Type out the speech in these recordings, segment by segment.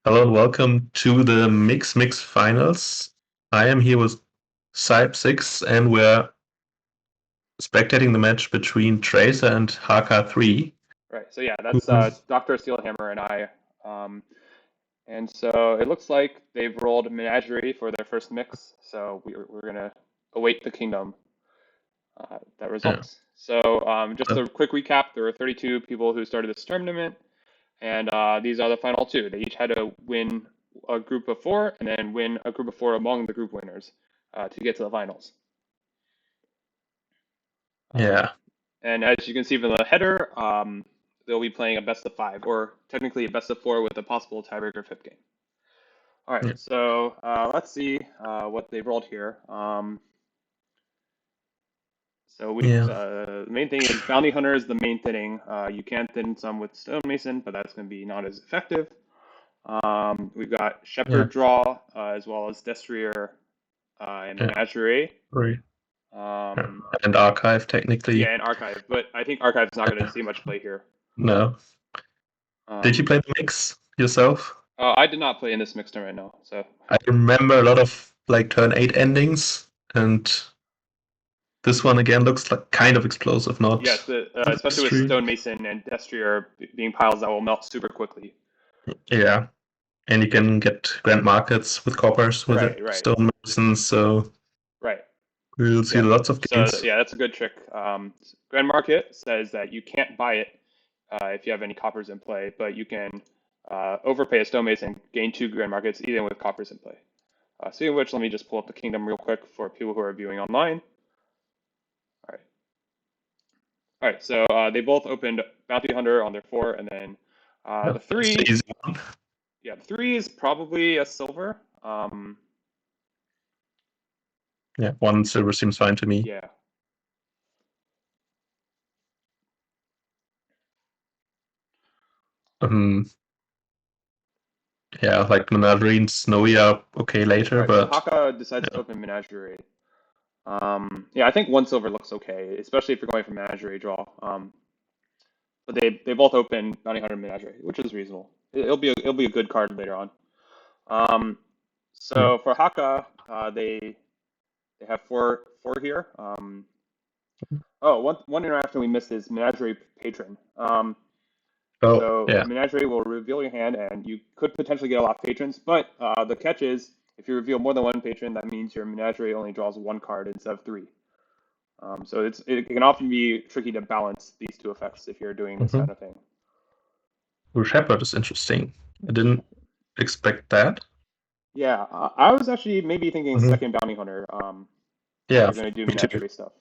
Hello and welcome to the Mix Finals. I am here with Cyp6 and we're spectating the match between Tracer and hakha3. Right. So yeah, that's Mhm. Dr. Steelhammer and I. Um, and so it looks like they've rolled Menagerie for their first mix. So we're gonna await the kingdom that Yeah. results. So just a quick recap: there were 32 people who started this tournament, and these are the final two. They each had to win a group of four, and then win a group of four among the group winners to get to the finals. Um, Yeah. and as you can see from the header, they'll be playing a best of five, or technically a best of four with a possible tiebreaker fifth game. All right, Yeah. so let's see what they rolled here. So Yeah. the main thing is Bounty Hunter is the main thing. You can thin some with Stonemason, but that's going to be not as effective. We've got Yeah. Shepherd Draw as well as Destrier and Yeah. Menagerie. Right. Yeah. Um, And Archive technically. yeah, and Archive, but I think Archive is not going to see much play here. No. Did you Um, play the mix yourself? I did not play in this mixed right now, so I remember a lot of like turn 8 endings, and this one again looks like kind of explosive, yes, not especially with extreme. Stonemason and Destrier being piles that will melt super quickly. Yeah. And you can get grand markets with coppers with a Right, right, stone medicine, so right. we'll see Yeah. lots of So gains. yeah, that's a good trick. Grand Market says that you can't buy it if you have any coppers in play, but you can overpay a stonemason and gain two Grand Markets even with coppers in play. Speaking of which, let me just pull up the kingdom real quick for people who are viewing online. All right. All right. So they both opened Bounty Hunter on their four, and then Yeah, the that's the three. easy one. Yeah, the three is probably a silver. Yeah, one silver seems fine to me. Yeah. Um, yeah, like Menagerie and Snowy are okay later, All right. So but Haka decides to yeah, open Menagerie. Yeah, I think one silver looks okay, especially if you're going for Menagerie draw. But they both open Bounty Hunter Menagerie, which is reasonable. It'll be a good card later on. Um, yeah. so for Haka, they have four here. Oh, one interaction we missed is Menagerie Patron. Oh, So yeah, Menagerie will reveal your hand, and you could potentially get a lot of patrons. But the catch is, if you reveal more than one patron, that means your Menagerie only draws one card instead of three. So it can often be tricky to balance these two effects if you're doing this mm-hmm. kind of thing. Well, Shepherd is interesting. I didn't expect that. Yeah, I was actually maybe thinking Hmm. second bounty hunter. If Yeah, you're gonna do me too. menagerie stuff.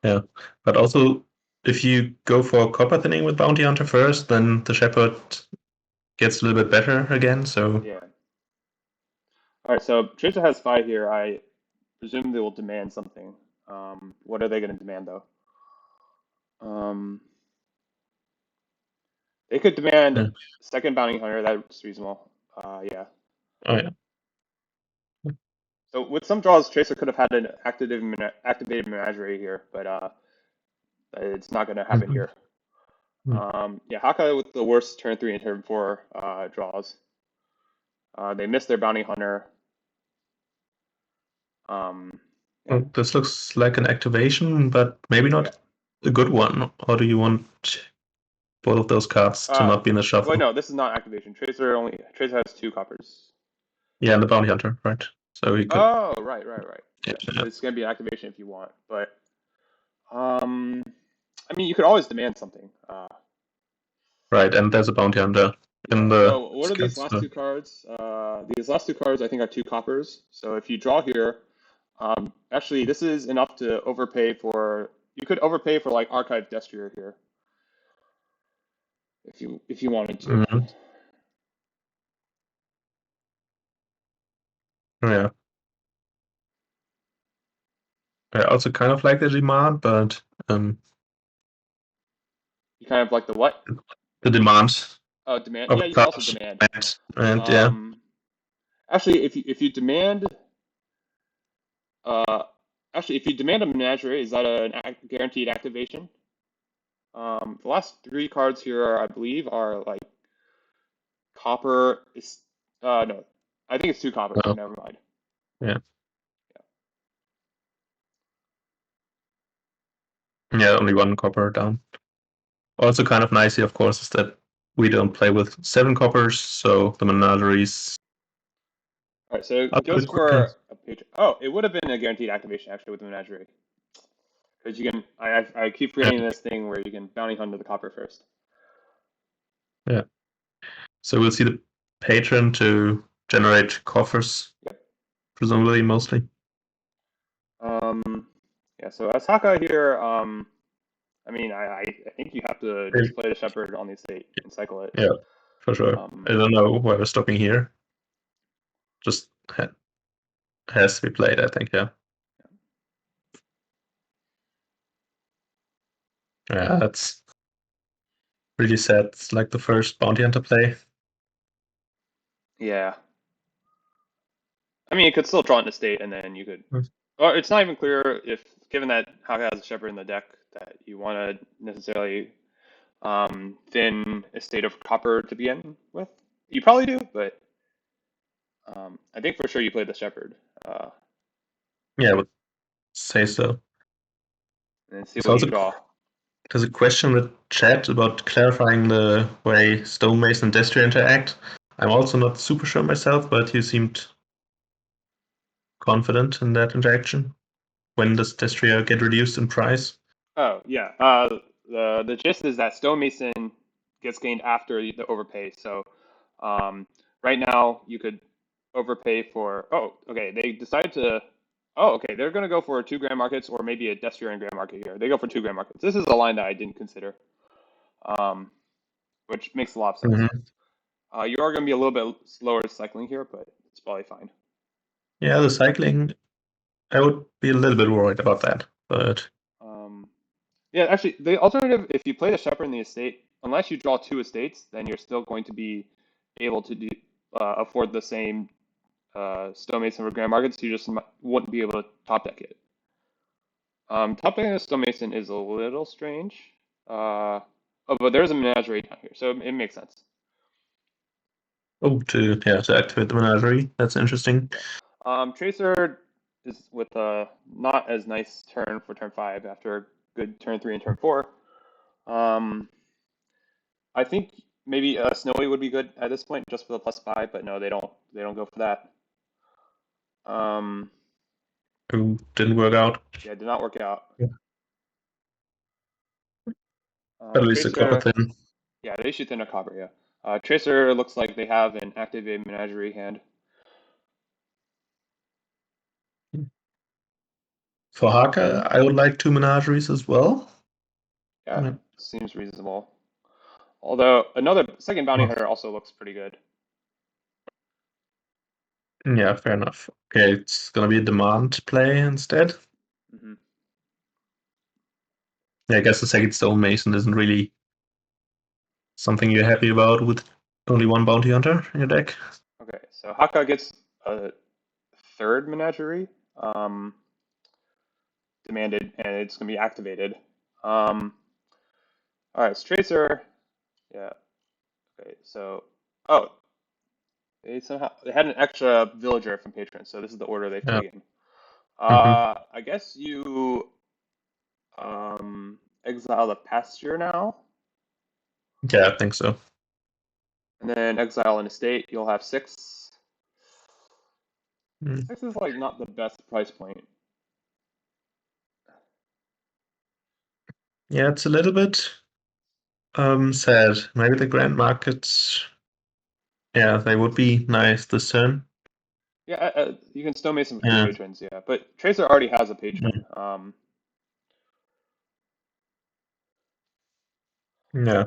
Yeah, but also if you go for copper thinning with Bounty Hunter first, then the Shepherd gets a little bit better again. So Yeah. All right. So Tracer has five here. I presume they will demand something. What are they gonna demand though? Um, they could demand yeah. second bounty hunter. That's reasonable. Yeah. Oh yeah. So with some draws, Tracer could have had an activated menagerie here, but it's not gonna happen Mm-hmm. here. Yeah, Haka with the worst turn three and turn four draws. They missed their bounty hunter. Um, yeah, Well, this looks like an activation, but maybe yeah. not a good one. Or do you want both of those cards to Uh, not be in the well, shuffle? no, this is not activation. Tracer has two coppers. Yeah, and the Bounty Hunter, right? So he could. Oh, right, right, right. Yeah, Yeah, yeah. it's gonna be an activation if you want, but I mean, you could always demand something. Right, and there's a Bounty Hunter Yeah. in the So what are these sketch. last So two cards? These last two cards I think are two coppers. So if you draw here, actually this is enough to overpay for. You could overpay for like Archive Destrier here if you wanted to. mhm. Yeah, I also kind of like the demand, but um, You kind of like the what? the demand Oh, demand. of Yeah, the you could also card, demand. and yeah, Um, actually, if you demand, uh, actually if you demand a menagerie, is that an guaranteed activation? The last three cards here, I believe, are like copper, No, I think it's 2 copper, so No. never mind. Yeah. Yeah, only 1 copper down. Also kind of nice here, of course, is that we don't play with 7 coppers, so the menageries All right, so are it a goes bit quicker. for a patron. Oh, it would have been a guaranteed activation actually with the menagerie, because you can. I keep Yeah. forgetting this thing where you can bounty hunt to the copper first. Yeah. So we'll see the patron to generate coffers, Yep. presumably mostly. Yeah. So as Haka here, I mean, I think you have to Yeah, just play the shepherd on the estate and cycle it. yeah, for sure. Um, I don't know why we're stopping here. Just has to be played, I think, yeah. Yeah, that's really sad. It's like the first bounty hunter play. yeah. I mean, you could still draw an estate, and then you could. Or it's not even clear if, given that Haka has a shepherd in the deck, that you want to necessarily thin estate of copper to begin with. You probably do, but I think for sure you play the shepherd, Yeah, I would say so. and then see There's what you also draw. there's a question with chat about clarifying the way stonemason and Destry interact. I'm also not super sure myself, but you seemed confident in that interaction. When does Destria get reduced in price? Oh yeah. The gist is that stonemason gets gained after the overpay. So um, right now you could overpay for. Oh, okay. They decide to. Oh, okay. They're going to go for 2 grand markets or maybe a Destrian grand market here. They go for 2 grand markets. This is a line that I didn't consider, um, which makes a lot of sense. Hmm. You are going to be a little bit slower cycling here, but it's probably fine. Yeah, the cycling, I would be a little bit worried about that, but Um, yeah, actually, the alternative, if you play the shepherd in the estate, unless you draw 2 estates, then you're still going to be able to afford the same stonemason for grand markets. You just wouldn't be able to top deck it. Top decking a stonemason is a little strange. Uh, oh, but there's a menagerie down here, so it makes sense. oh, to activate the menagerie, that's interesting. Yeah. Tracer is with a not as nice turn for turn 5 after a good turn 3 and turn 4. Um, I think maybe Snowy would be good at this point just for the +5, but no, they don't. They don't go for that. Um, Oh, didn't work out. yeah, did not work out. Yeah. At least a copper Tracer, thin. yeah, they shoot in a copper. Yeah. Tracer looks like they have an activated menagerie hand. For Haka, I would like 2 menageries as well. Yeah, Yeah, seems reasonable. Although another second bounty oh, hunter also looks pretty good. yeah, fair enough. Okay, it's gonna be a demand play instead. Hmm. Yeah, I guess the second stonemason isn't really something you're happy about with only 1 bounty hunter in your deck. Okay, so Haka gets a third menagerie um, demanded, and it's going to be activated. Um, all right, so Tracer. Yeah. Okay, so oh, they had an extra villager from patrons, so this is the order they've Yeah. taken. Hmm. I guess you exile the pasture now, Yeah, I think so. and then exile an estate. You'll have 6. Mm. 6 is like not the best price point. Yeah, it's a little bit sad. Maybe the grand markets, yeah, they would be nice this turn. Yeah, you can stonemason with 2 Yeah. patrons. Yeah, but Tracer already has a patron. Mm. Yeah.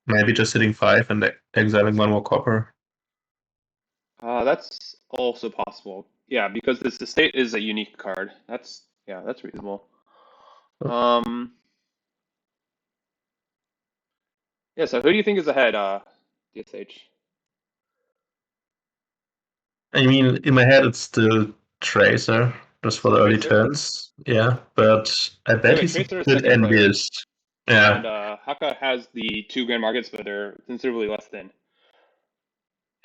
Maybe just hitting 5 and exiling 1 more copper. That's also possible. Yeah, because this estate is a unique card. That's reasonable. Um, yeah. So who do you think is ahead? DSH. I mean, in my head, it's still Tracer, just for Still the early Tracer? turns. Yeah, but I By the bet way, he's a Tracer is bit second player. envious. Yeah, And Hakka has the two grand markets, but they're considerably less thin.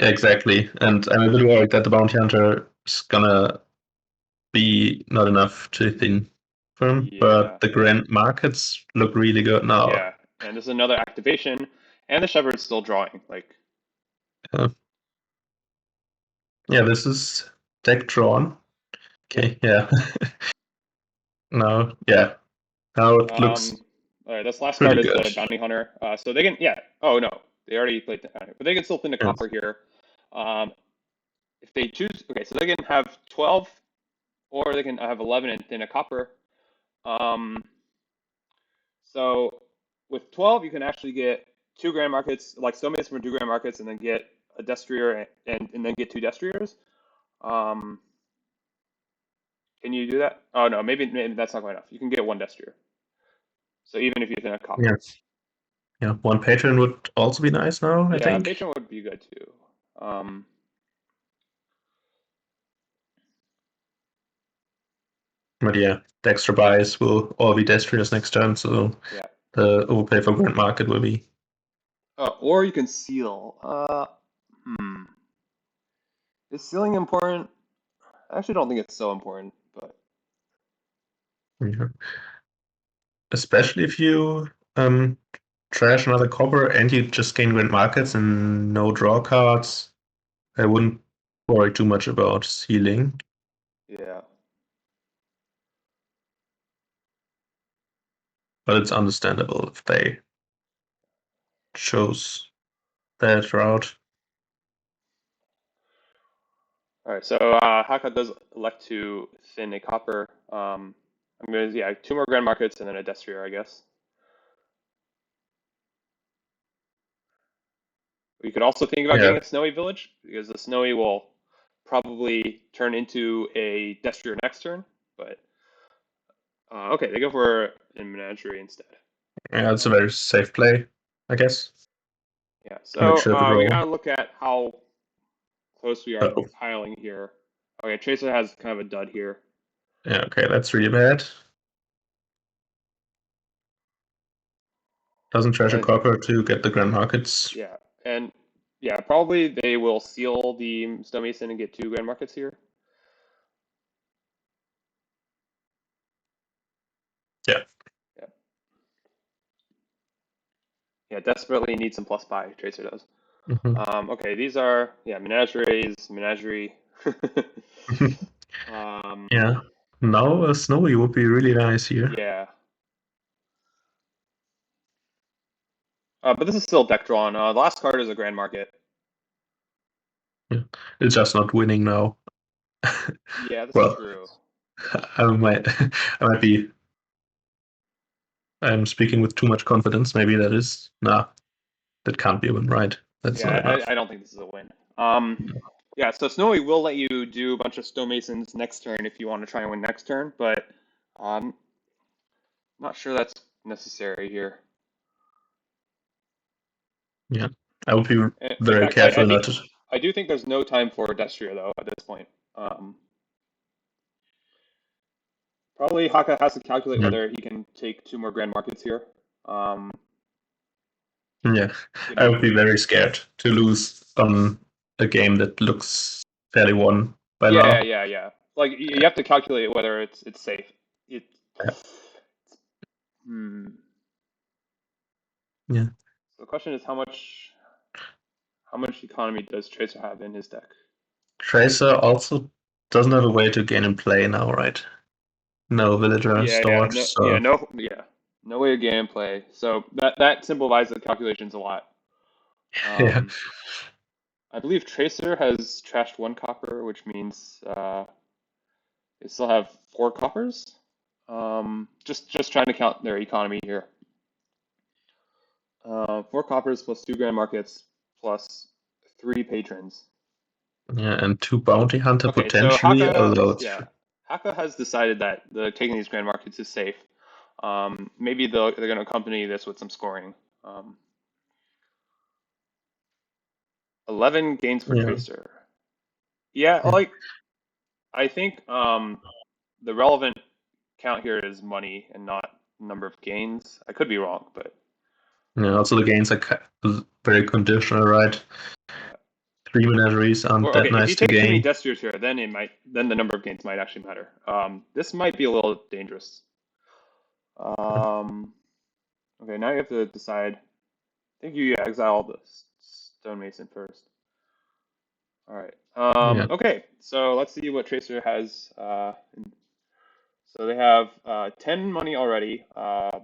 exactly. And I'm a bit worried that the bounty hunter is gonna be not enough to thin firm, but Yeah, the grand markets look really good now. yeah. And this is another activation, and the shepherd's still drawing. Like, Uh, yeah, this is deck drawn. yep. Okay, yeah. Now, yeah, now it Um, looks all right, this last card pretty is good. the bounty hunter. So they can, yeah. Oh no, they already played the bounty, but they can still thin the Yes. copper here. Um, if they choose, okay, so they can have 12, or they can have 11 and thin a copper. Um, so with 12, you can actually get two grand markets, like stonemasons from two grand markets, and then get a destrier and then get two destriers. Um, can you do that? Oh no, maybe that's not quite enough. You can get one destrier. So even if you thin a copper, Yes. Yeah, one patron would also be nice now, I yeah, think. patron would be good too. Um, But yeah, the extra buys will all be Destriers next turn, so yeah. the overpay for Grand Market will be. Or you can seal. Is sealing important? I actually don't think it's so important, but Yeah. Especially if you um, trash another copper and you just gain Grand Markets and no draw cards, I wouldn't worry too much about sealing. yeah. But it's understandable if they chose that route. All right, so Haka does elect to thin a copper. I'm gonna, yeah, two more grand markets and then a destrier, I guess. We could also think about getting Yeah, a snowy village because the snowy will probably turn into a destrier next turn. But okay, they go for a menagerie instead. yeah, it's a Um, very safe play, I guess, yeah, to make so sure to we draw. gotta look at how close we are to Oh, piling here. Okay, Tracer has kind of a dud here. yeah, okay, that's really bad. Doesn't trash a And copper to get the Grand Markets. yeah, and yeah, probably they will seal the stonemason and get two grand markets here. Yeah. Yeah, yeah, desperately need some plus buy. Tracer does. Mhm. Okay, these are yeah menageries, menagerie. um, Yeah. Now a snowy would be really nice here. yeah, but this is still deck drawn. The last card is a grand market. Yeah. It's just not winning now. Yeah, this is Well, true. I might, I might be. I'm speaking with too much confidence. Maybe that is. Nah, that can't be a win, right? That's not Yeah, enough. I don't think this is a win. Yeah, so Snowy will let you do a bunch of stonemasons next turn if you want to try and win next turn, but I'm not sure that's necessary here. Yeah. I would be In very fact, I careful think not to. I do think there's no time for Destria though at this point. Um, Probably Haka has to calculate Yeah. whether he can take two more grand markets here. Um, Yeah. I would given be very scared to lose on a game that looks fairly won by yeah, now. yeah, yeah. Like you have to calculate whether it's safe. It hmm. Yeah. So the question is how much economy does Tracer have in his deck? Tracer also doesn't have a way to gain and play now, right? No villager stored, so No way of gameplay. So that simplifies the calculations a lot. yeah. Um, I believe Tracer has trashed one copper, which means they still have four coppers. Just trying to count their economy here. Four coppers plus two grand markets plus three patrons. Yeah, and two bounty hunter Okay, so potentially, although it's Haka has decided that taking these grand markets is safe. Maybe they're going to accompany this with some scoring. Um, 11 gains for yeah. Tracer. Yeah, Yeah. like I think the relevant count here is money and not number of gains. I could be wrong, but Yeah, also the gains are very conditional, right? yeah. Three menageries aren't Or okay, that if nice you to take too many gain. Destriers here, then the number of gains might actually matter. This might be a little dangerous. Um, okay, now you have to decide. I think you exile the stonemason first. All right. Yeah, Okay, so let's see what Tracer has. So they have 10 money already. The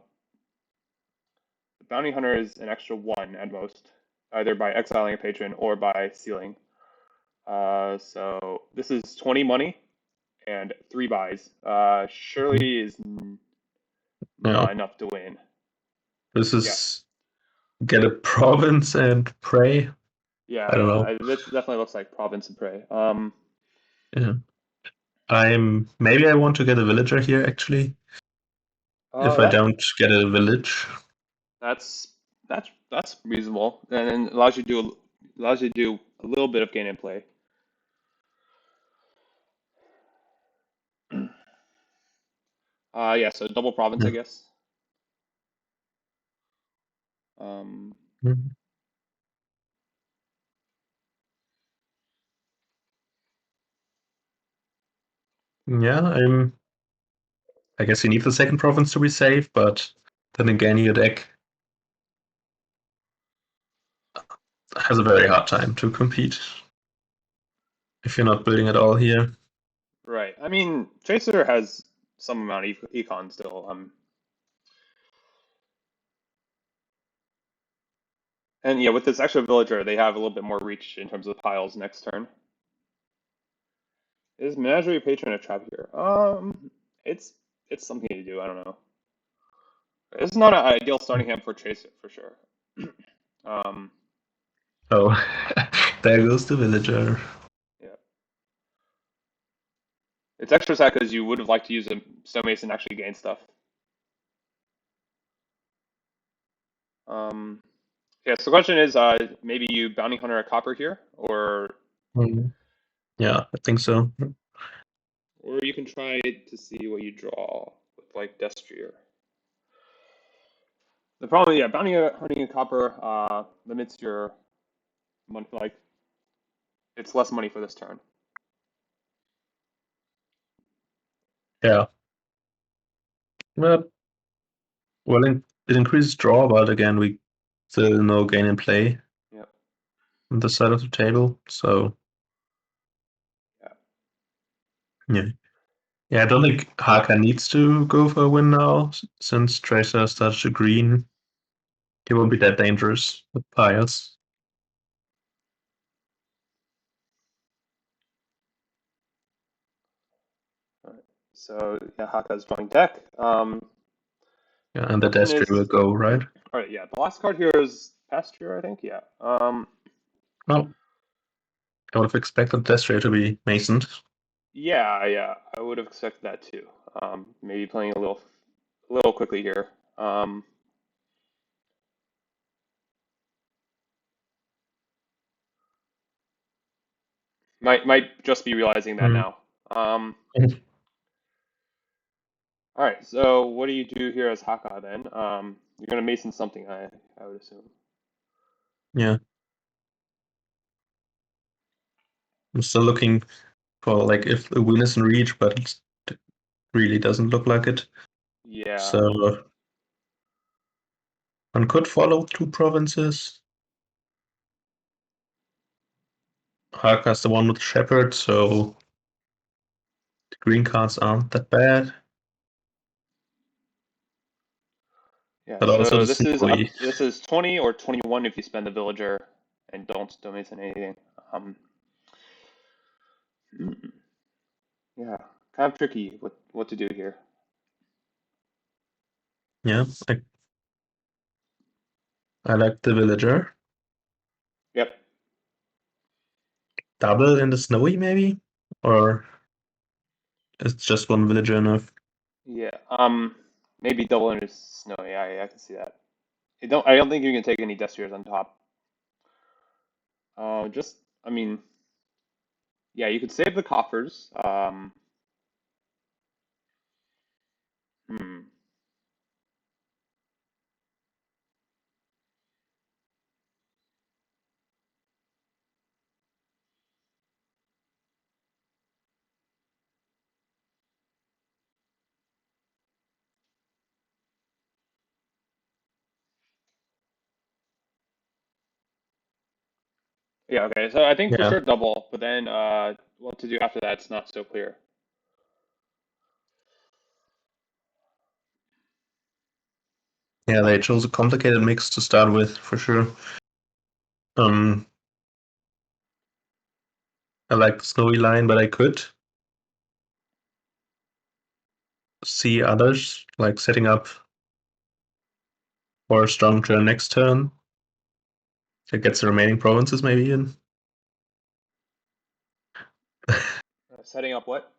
bounty hunter is an extra one at most, either by exiling a patron or by sealing. So this is 20 money and 3 buys. Surely is yeah. not enough to win. This Yeah, is get a province and pray. yeah, I don't yeah. know. This definitely looks like Province and Prey. Yeah. I'm maybe I want to get a villager here actually. If I That don't get a village. that's that's reasonable, and then allows you to do a little bit of gain and play. Yeah, so double Province, I Yeah. guess. Um, Mhm. Yeah, I guess you need the second province to be safe, but then again your deck has a very hard time to compete if you're not building at all here. right. I mean, Tracer has some amount of econ still. And yeah, with this extra villager, they have a little bit more reach in terms of piles next turn. Is Menagerie Patron a trap here? It's something to do. I don't know. It's not an ideal starting hand for Tracer for sure. Um, Oh, there goes the villager. yeah, it's extra sad because you would have liked to use a stonemason and actually gain stuff. Um, yeah, so the question is, maybe you bounty hunter a copper here, Mm. Yeah, I think so. or you can try to see what you draw with like Destrier. The problem, yeah, bounty hunting a copper limits your money. Like it's less money for this turn. Yeah. Well, it increases draw, but again, we still no gain in play Yeah, on the side of the table. So yeah, yeah. Yeah, I don't think Haka needs to go for a win now, since Tracer started to green. He won't be that dangerous with piles. all right. So yeah, Haka's drawing deck. Yeah, and the Question Destry will is, go, right? all right, yeah, the last card here is Pasture, I think. Yeah. Well, I would have expected Destry to be Masoned. Yeah, yeah, I would have expected that too. Maybe playing a little quickly here. Um, might just be realizing that Mm. now. Um, all right, so what do you do here as Haka then? You're gonna Mason something, I would assume. Yeah, I'm still looking for like if the win is in reach, but it really doesn't look like it. Yeah, So one could follow two provinces. Haka's the one with Shepherd, so the green cards aren't that bad. yeah. But also So the this is snowy. up. This is 20 or 21 if you spend the villager and don't Mason anything. Um, mm, yeah, kind of tricky what to do here. Yeah, I like the villager. Yep. Double in the snowy maybe? Or is just one villager enough? Yeah. Maybe double under snow. Yeah, I can see that. I don't think you can take any Destriers on top. Just, I mean, yeah, you could save the coffers. Hmm. Yeah, okay. So I think for Yeah, sure double, but then what to do after that's not so clear. yeah, they chose a complicated mix to start with for sure. Um, I like the snowy line, but I could see others like setting up for a strong turn next turn. That gets the remaining provinces maybe in. Setting up what?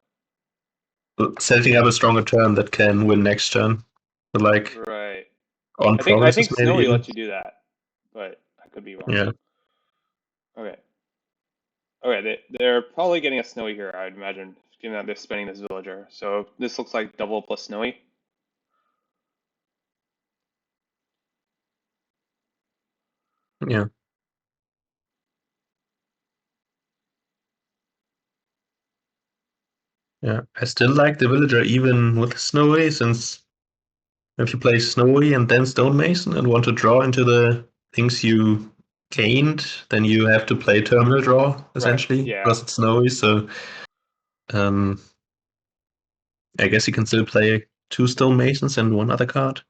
Setting up a stronger turn that can win next turn. So like Right. on I provinces think maybe Snowy even. lets you do that, but I could be wrong. Yeah, Okay. Okay, they're probably getting a Snowy here, I'd imagine, given that they're spending this villager. So this looks like double plus Snowy. yeah, yeah. I still like the villager even with snowy, since if you play snowy and then stonemason and want to draw into the things you gained, then you have to play terminal draw Right. essentially Yeah. because it's snowy. So um, I guess you can still play two stonemasons and one other card.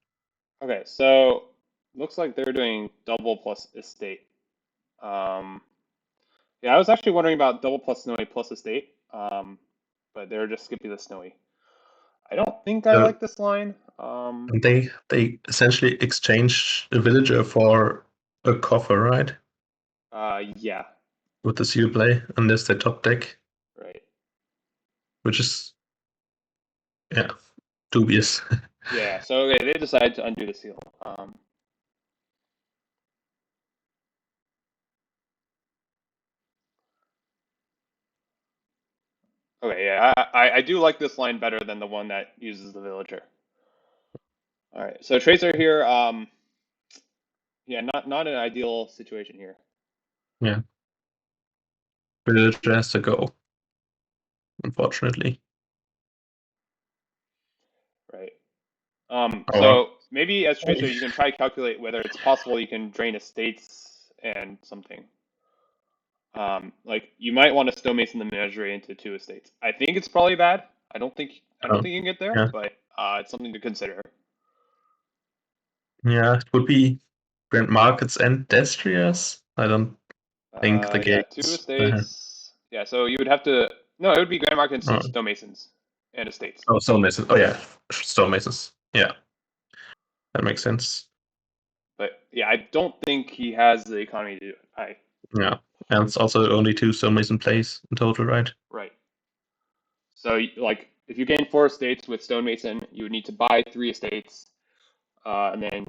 Okay, so looks like they're doing double plus estate. Um, yeah, I was actually wondering about double plus Snowy plus estate, but they're just skipping the Snowy. I don't think I So like this line. and they essentially exchange a villager for a coffer, right? Yeah, With the seal play, unless they top deck, right. which is yeah dubious. Yeah, so okay, they decide to undo the seal. Okay, yeah, I do like this line better than the one that uses the villager. All right, so Tracer here, yeah, not an ideal situation here. Yeah, villager has to go, unfortunately. Right. Or So maybe as Tracer, you can try to calculate whether it's possible you can drain estates and something. Like you might want to stonemason the menagerie into two estates. I think it's probably bad. I don't oh, think you can get there, yeah, but it's something to consider. yeah, it would be Grand Markets and Destriers. I don't think the Yeah, two gates. estates. Yeah, so you would have to. No, it would be Grand Markets and Oh, stonemasons and estates. oh, stonemasons. Oh yeah, stonemasons. Yeah, that makes sense. But yeah, I don't think he has the economy to do it. Yeah, and it's also only two stonemason plays in total, right? Right. So like if you gain four estates with stonemason, you would need to buy three estates, and then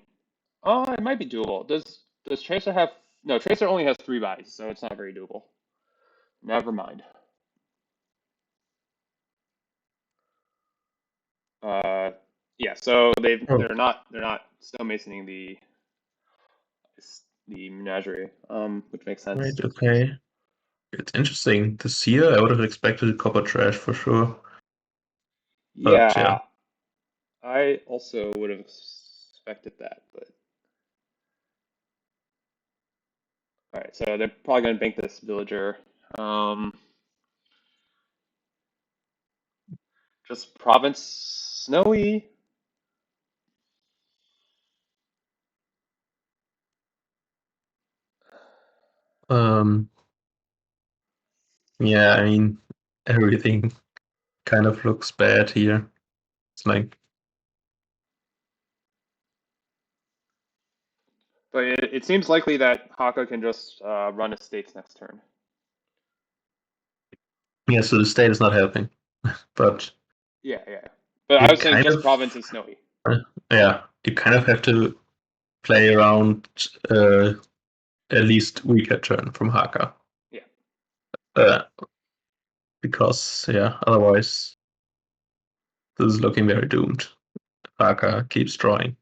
oh, it might be doable. Does Tracer have? No, Tracer only has three buys, so it's not very doable. Never mind. Uh, yeah, so Oh, they're not stonemasoning the menagerie, which makes right. sense. Okay. It's interesting. This year, I would have expected copper trash for sure. But yeah, Yeah, I also would have expected that, but all right. So they're probably gonna bank this villager. Um, just province snowy. um, yeah, I mean, everything kind of looks bad here. It's like, But it seems likely that Haka can just run estates next turn. yeah, so the state is not helping. But Yeah, yeah. But I you was saying kind just of, province is snowy. yeah, you kind of have to play around at least weaker turn from Haka. Yeah. Uh, because, yeah, otherwise, this is looking very doomed. Haka keeps drawing.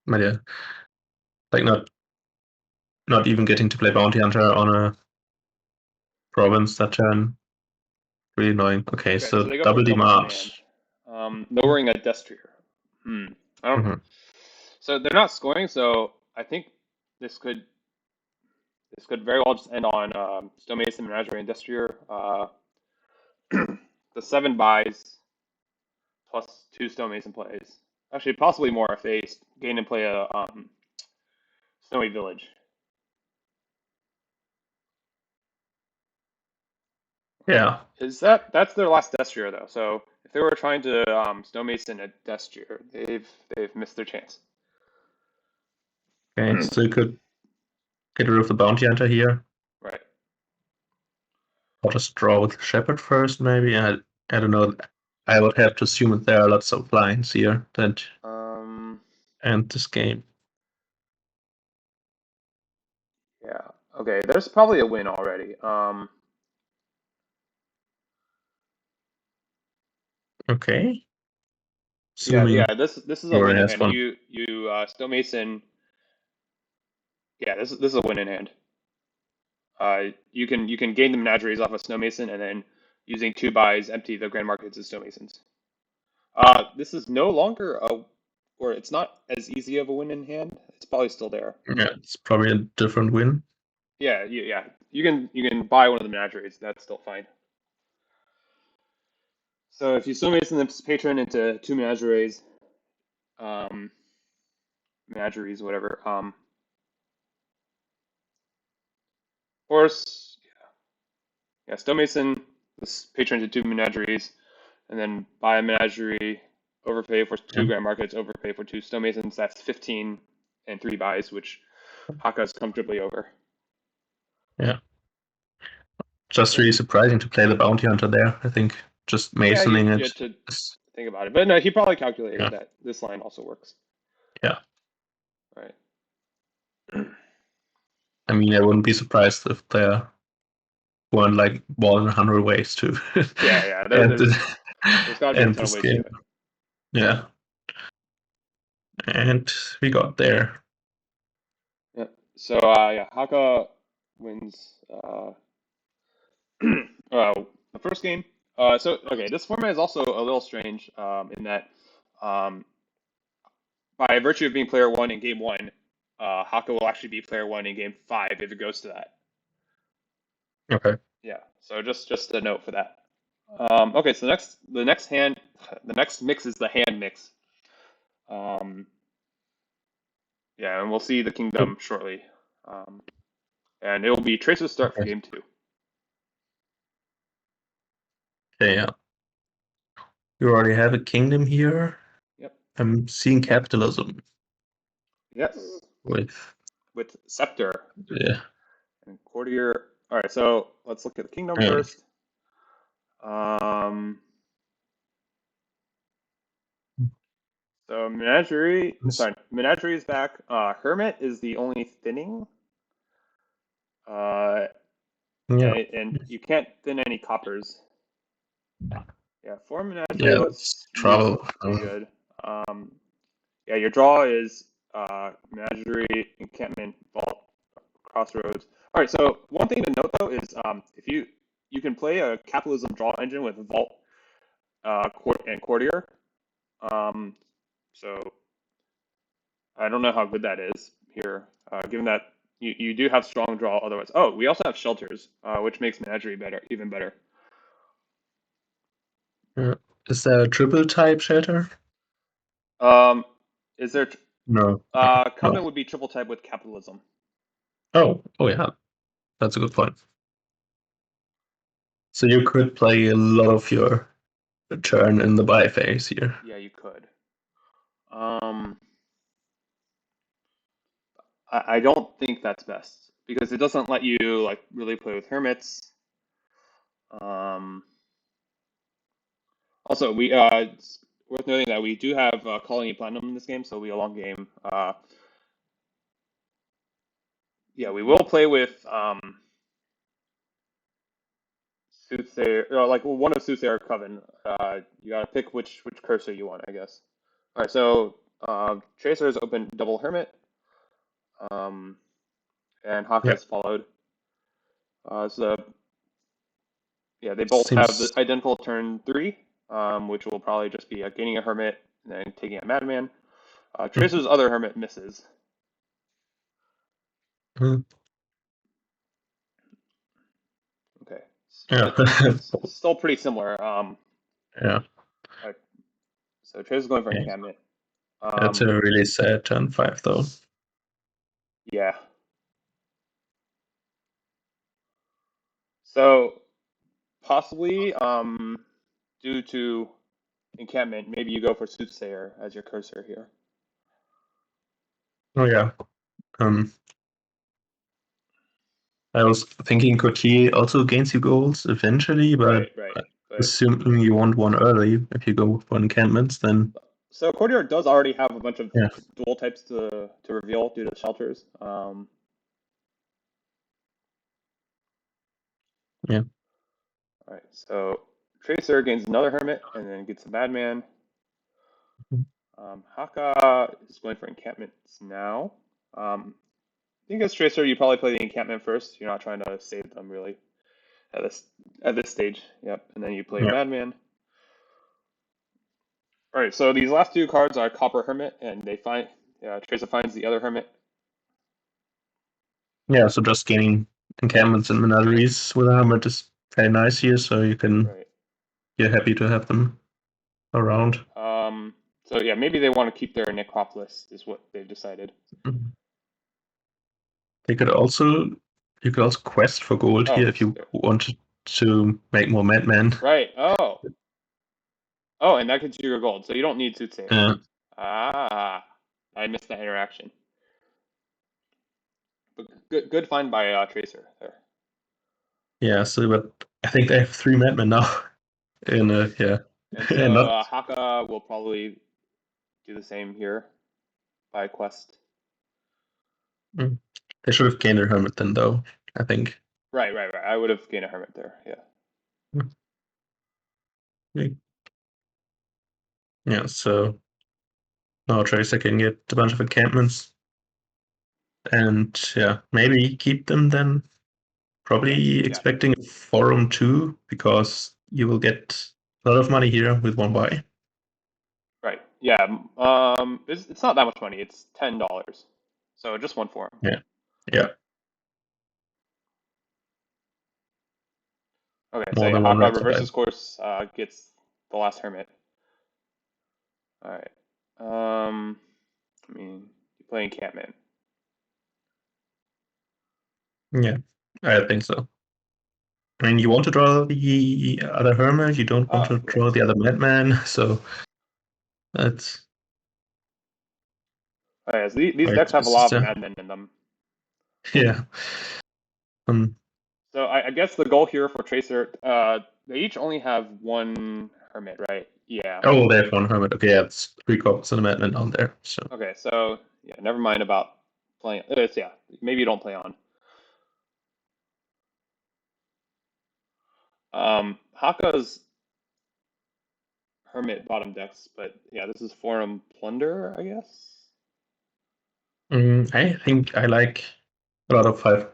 But yeah, like not even getting to play Bounty Hunter on a province that turn. Really annoying. Okay, Okay, so so they go for double double demand. demand. Lowering a destrier. Hmm. I don't. Mhm. So they're not scoring, so I think this could this could very well just end on Stonemason, Menagerie, and Destrier. The 7 buys plus 2 Stonemason plays. Actually, possibly more if they gain and play a Snowy Village. Yeah. Is that's their last Destrier though? So if they were trying to Stonemason a Destrier, they've missed their chance. Okay, so you could get rid of the bounty hunter here. Right. Or just draw with Shepherd first, maybe. I don't know. I would have to assume that there are lots of lines here that Um. end this game. Yeah. Okay. There's probably a win already. Okay. Yeah. Assuming Yeah. This is he a win already in has hand. one. You Stonemason. Yeah. This is a win in hand. You can gain the menageries off of Snowmason and then using 2 buys empty the Grand Markets as Snowmasons. This is no longer or it's not as easy of a win in hand. It's probably still there. Yeah, it's probably a different win. Yeah, yeah. You can buy one of the menageries. That's still fine. So if you Snowmason the patron into 2 menageries, um, menageries, whatever. Horse, yeah, Stonemason this patron into 2 menageries, and then buy a menagerie, overpay for 2 Yeah. grand markets, overpay for 2 stonemasons. That's 15 and 3 buys, which Hakka's comfortably over. Yeah. Just Yep. really surprising to play the bounty hunter there. I think just Yeah, masoning you it had to is, think about it, but no, he probably calculated yeah. that this line also works. Yeah. All right. I mean, I wouldn't be surprised if there weren't like more than 100 ways to Yeah, yeah. end, There's got to be a end ton of this ways to do game. it. Yeah. And we got there. Yeah. So yeah, Hakka wins the first game. So okay, this format is also a little strange in that um, by virtue of being player 1 in game 1, Hakka will actually be player 1 in game 5 if it goes to that. Okay. Yeah. So just a note for that. Okay, so the next mix is the hand mix. Um, yeah, and we'll see the kingdom shortly. Um, and it will be Tracer's start for Okay. game 2. Okay, yeah. You already have a kingdom here. Yep. I'm seeing capitalism Yes. with, With Scepter yeah. and Courtier. All right, so let's look at the kingdom Yeah. first. Um, so Menagerie is back. Hermit is the only thinning. Uh, Yeah. and you can't thin any coppers. Yeah, 4 Yeah, Menagerie that's is trouble. pretty good. Um, yeah, your draw is Menagerie, Encampment, Vault, Crossroads. All right, so one thing to note though is if you can play a capitalism draw engine with Vault and Courtier. Um, so I don't know how good that is here, given that you do have strong draw otherwise. Oh, we also have shelters, which makes Menagerie better, even better. Yeah. Is there a triple type shatter? Um, is there No. No. Covenant No. would be triple type with capitalism. Oh, oh yeah. That's a good point. So you could play a lot of your turn in the buy phase here. Yeah, you could. Um, I don't think that's best because it doesn't let you like really play with hermits. Um, Also, it's worth noting that we do have Colony Platinum in this game, so it'll be a long game. Yeah, we will play with Soothsayer, like one of Soothsayer or Coven. You gotta pick which cursor you want, I guess. All right, so Tracer has opened double Hermit, um, and Yeah. Hakka's followed. So yeah, they both have the Seems identical turn 3, which will probably just be gaining a Hermit and then taking a Madman. Tracer's other hermit misses. Mhm. Okay, Yeah. but it's still pretty similar. Yeah. Alright, so Tracer's going for Yeah. encampment. That's a Um, really sad turn 5 though. yeah. So possibly, due to encampment, maybe you go for Soothsayer as your cursor here. Oh yeah. Um I was thinking Courtier also gains you goals eventually, but Right. But assuming you want one early, if you go for encampments, then so Courtier does already have a bunch of yeah, dual types to reveal due to shelters. yeah, All right, so Tracer gains another hermit and then gets a madman. Hakha is going for encampments now. I think as Tracer, you probably play the encampment first. You're not trying to save them really at this stage. Yep, and then you play yeah, madman. All right, so these last two cards are Copper Hermit, and they find Tracer finds the other hermit. yeah. So just gaining encampments and menageries with a hammer is very nice here, so Right. you're happy to have them around. So yeah, maybe they want to keep their necropolis, is what they've decided. Mhm. They could also you could also quest for gold Oh, here if you wanted to make more madmen. right. Oh, and that gets you your gold, so you don't need Soothsayer. Yeah, Ah, I missed that interaction. But good find by Tracer there. yeah. So, but I think they have 3 madmen now. In yeah, And and so not. Haka will probably do the same here by quest. Mm. They should have gained a hermit then, though. I think. Right. I would have gained a hermit there. Yeah. Mm. Yeah. So now Tracer can get a bunch of encampments, and yeah, maybe keep them then. Probably Yeah. expecting a forum too, because you will get a lot of money here with one buy. Right. Yeah. It's not that much money. It's $10. So just one form. Yeah, yeah, Okay. So more yeah, than one Haka red side. reverses course gets the last hermit. All right. I mean, you play encampment. Yeah, I think so. I mean, you want to draw the other hermit, you don't want to Yeah. draw the other madman, so that's Oh, yeah, so these right. decks have a It's just lot of madmen in them. yeah. Um, So I guess the goal here for Tracer, they each only have one hermit, right? Yeah. oh, they have one hermit. Okay, yeah, it's 3 copies and a madman on there. So Okay, so yeah, never mind about playing. It's yeah, maybe you don't play on. Haka's hermit bottom decks, but yeah, this is Forum Plunder, I guess, I think I like a lot of 5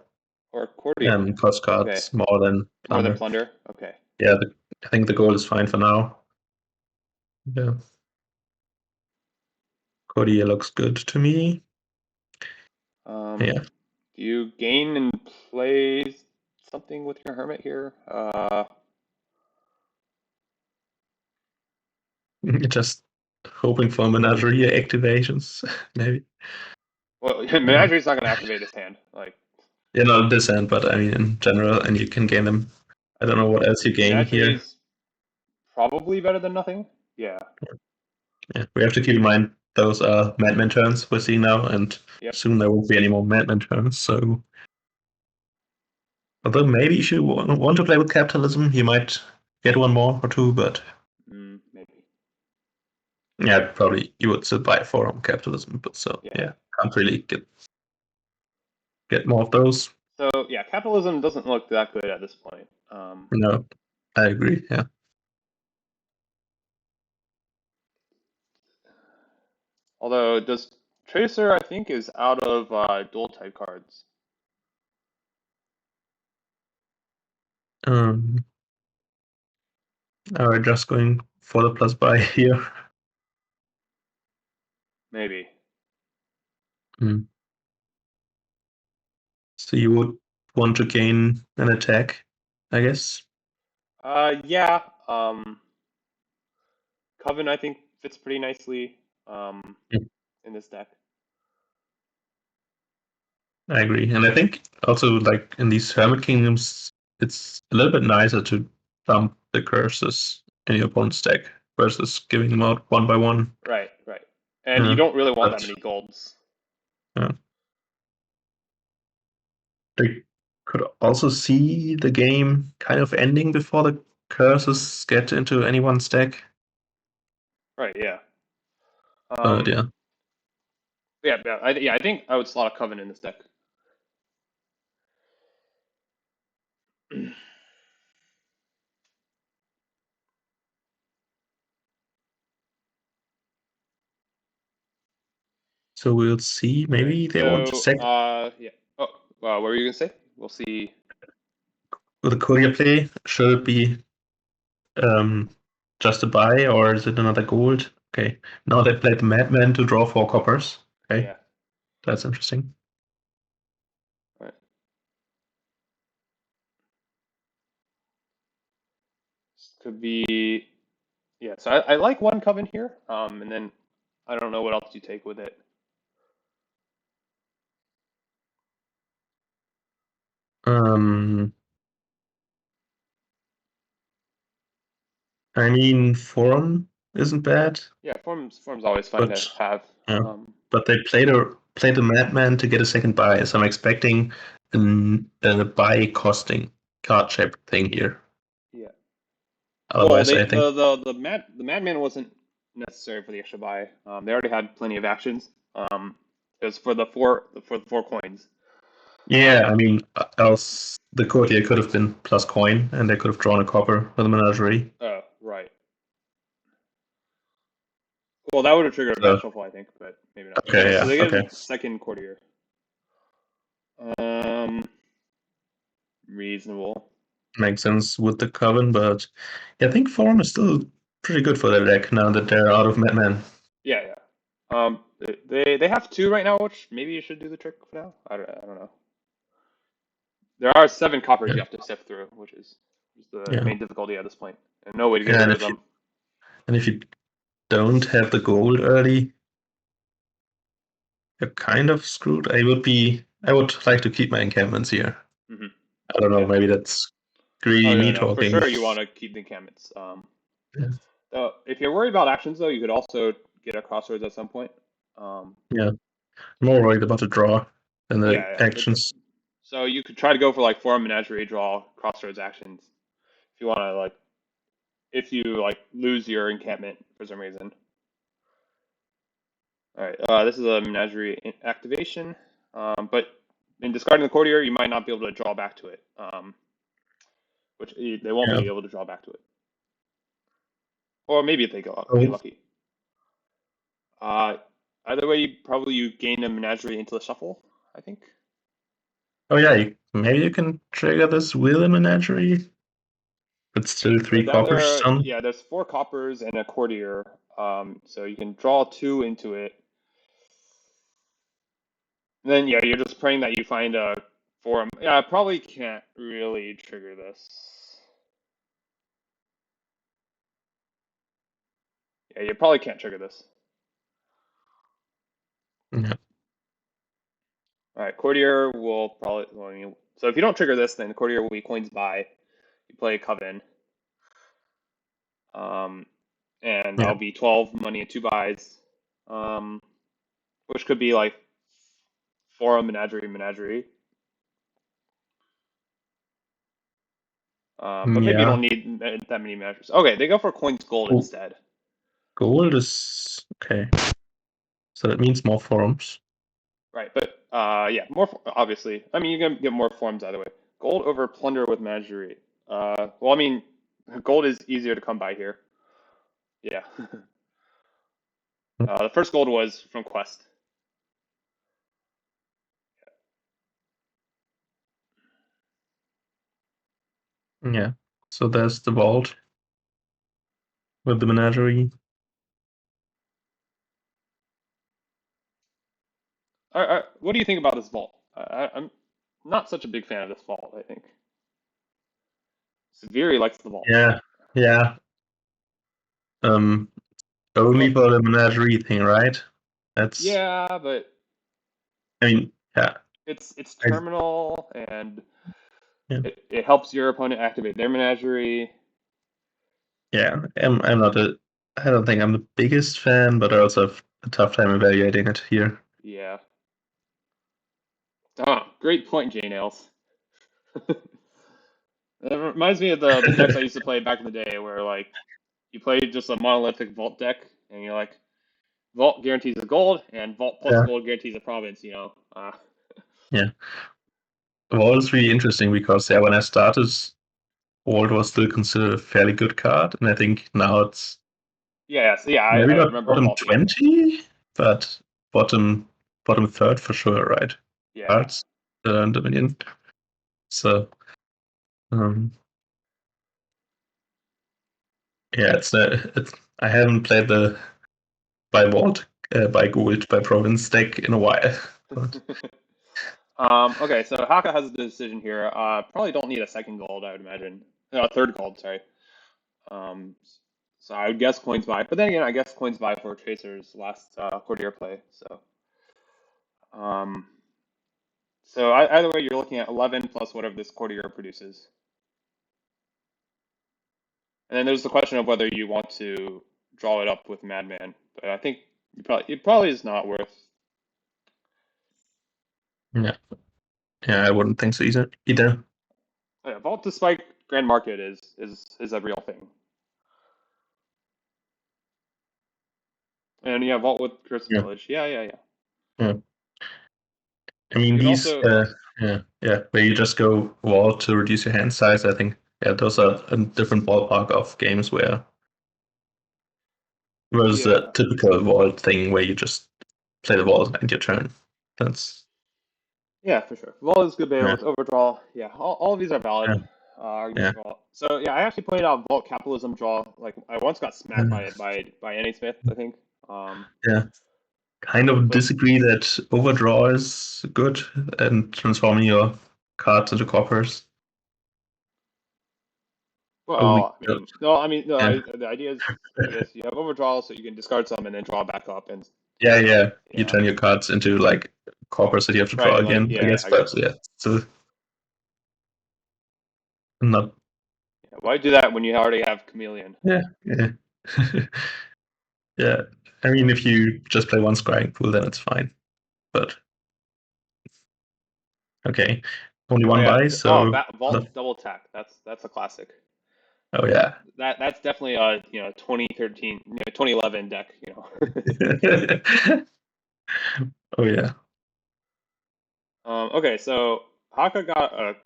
or Courtier. cost Okay, cards more than more than plunder. Plunder. Okay. Yeah, I think the goal is fine for now. Yeah, Cody looks good to me. Um, Yeah, do you gain and play something with your hermit here? just hoping for menagerie activations, maybe. Well, Uh, Menagerie is not going to activate this hand. Like yeah, not this end, but I mean in general, and you can gain them. I don't know what else you gain Menagerie here. is probably better than nothing. Yeah. Yeah, we have to keep in mind those are Madman turns we're seeing now, and Yep. soon there won't be any more Madman turns. So, although maybe if you want to play with capitalism, you might get one more or two, but Maybe. yeah, probably you would still buy four on capitalism. But so Yeah. yeah, can't really get more of those. So yeah, capitalism doesn't look that good at this point. No, I agree. Yeah. Although does Tracer I think is out of dual type cards. Um, are we just going for the plus buy here? Maybe. Mm. So you would want to gain an attack, I guess. Yeah. Coven I think fits pretty nicely Mm. in this deck. I agree. And I think also like in these Hermit Kingdoms, it's a little bit nicer to dump the curses in your opponent's deck versus giving them out one by one. Right, right. And you Uh, don't really want that but many golds. uh, they could also see the game kind of ending before the curses get into anyone's deck. Right, yeah. But yeah. Yeah, I think I would slot a Coven in this deck. So we'll see. All right. Maybe they want to So, sack yeah. Oh, what were you gonna say? We'll see. with a courier play. Should it be um, just a buy or is it another gold? Okay. Now they played the Madman to draw 4 coppers. Okay. Yeah. That's interesting. All right. This could be. Yeah. So I like one Coven here. And then I don't know what else you take with it. Um, I mean, Forum isn't bad, Yeah, form's always fun but to have. yeah. But they played the Madman to get a second buy, so I'm expecting a buy costing card shape thing here. Yeah. Well, Otherwise, they I think the Madman wasn't necessary for the extra buy. They already had plenty of actions. It was for the 4 coins. yeah. I mean, else the courtier could have been plus coin, and they could have drawn a copper with a menagerie. Oh, right. Well, that would have triggered a bad So shuffle, I think, but maybe not. okay, Okay, so yeah, they get okay, a second courtier. Um, Reasonable. makes sense with the coven, but yeah, I think Forum is still pretty good for their deck now that they're out of Madman. Yeah, yeah. They have 2 right now, which maybe you should do the trick for now. I don't know. There are 7 coppers Yeah, you have to sift through, which is the yeah, main difficulty at this point, and no way to get yeah. rid of them. And if you don't have the gold early, you're kind of screwed. I would like to keep my encampments here. Hmm. I don't know, Yeah. maybe that's Oh greedy no, me no, for talking. sure you want to keep the encampments. Yeah, If you're worried about actions though, you could also get a crossroads at some point. Um, yeah. I'm more worried about the draw than the yeah, yeah. actions. So you could try to go for like forum menagerie, draw crossroads actions if you want to like if you like lose your encampment for some reason. All right, this is a menagerie activation, but in discarding the courtier, you might not be able to draw back to it, which they won't Yeah. be able to draw back to it, or maybe if they get Oh, lucky. Uh, Either way, probably you gain a menagerie into the shuffle. I think. oh yeah. Maybe you can trigger this with a menagerie. But still So 3 coppers, son. yeah, there's 4 coppers and a courtier. So you can draw 2 into it. And then yeah, you're just praying that you find a forum. Yeah, I probably can't really trigger this. Yeah, you probably can't trigger this. Yeah. All right, courtier will probably. Well, I mean, so if you don't trigger this, then the courtier will be coins buy. You play coven, um, and Yeah. that'll be 12 money and 2 buys, um, which could be like forum menagerie. But maybe you Yeah. don't need that many measures. Okay, they go for coins gold Oh, instead. gold is okay. So that means more forums. Right, but yeah, more obviously. I mean, you can get more forms either way. Gold over plunder with menagerie. Well, I mean, gold is easier to come by here. Yeah. The first gold was from Quest. Yeah. So there's the vault with the menagerie. What do you think about this vault? I'm not such a big fan of this vault, I think. Severi likes the vault. Yeah, yeah. Um, only Well, for the menagerie thing, right? That's. yeah, but I mean, yeah. it's I, terminal and yeah, it helps your opponent activate their menagerie. yeah. I'm not a. I don't think I'm the biggest fan, but I also have a tough time evaluating it here. Yeah. Oh, great point, J Nails. It reminds me of the decks I used to play back in the day where like you play just a monolithic vault deck and you're like vault guarantees a gold and vault plus Yeah, gold guarantees a province, yeah. Vault is really interesting because yeah, when I started, Vault was still considered a fairly good card, and I think now it's Yeah, so yeah, maybe I not remember bottom vault being cool. 20, but bottom bottom third for sure, right? Yeah. Cards in Dominion. So um, yeah, it's I haven't played the by Vault, by Gold, by Province deck in a while, but Okay, so Haka has a decision here. Probably don't need a second gold, I would imagine. No, a third gold, sorry. Um, so I would guess coins buy, but then again, I guess coins buy for Tracer's last Courtier play. Um, so either way, you're looking at 11 plus whatever this Courtier produces. And then there's the question of whether you want to draw it up with Madman, but I think it probably is not worth. yeah, yeah, I wouldn't think so either. Yeah, Vault to Spike Grand Market is a real thing, and yeah, Vault with Curse Yeah, Village, yeah. yeah. I mean You could these, also, yeah, where you just go Vault to reduce your hand size. I think yeah, those are a different ballpark of games where versus the yeah, typical Vault thing where you just play the Vault and your turn. That's yeah, for sure. Vault is good beta yeah, with Overdraw. Yeah, all of these are valid yeah, arguments yeah. for Vault. So yeah, I actually played out Vault Capitalism draw. Like I once got smacked Uh, by NA Smith, I think. Um, yeah. Kind of so disagree that overdraw is good and transforming your cards into coppers. Only, well, I mean, no, I mean, no. yeah, The idea is, I guess, you have Overdraw, so you can discard some and then draw back up, and yeah, yeah. You yeah, turn your cards into like coppers that you have to draw right, like again, I yeah, guess. I But guess. yeah, so not. Yeah, why do that when you already have Chameleon? Yeah, yeah, yeah. I mean, if Um, you just play one scrying pool, then it's fine. But okay, only oh one yeah, buy, oh, so Vault Double Tack. That's a classic. oh yeah. That's definitely a 2013 2011 deck. Oh yeah. Okay, so Haka got a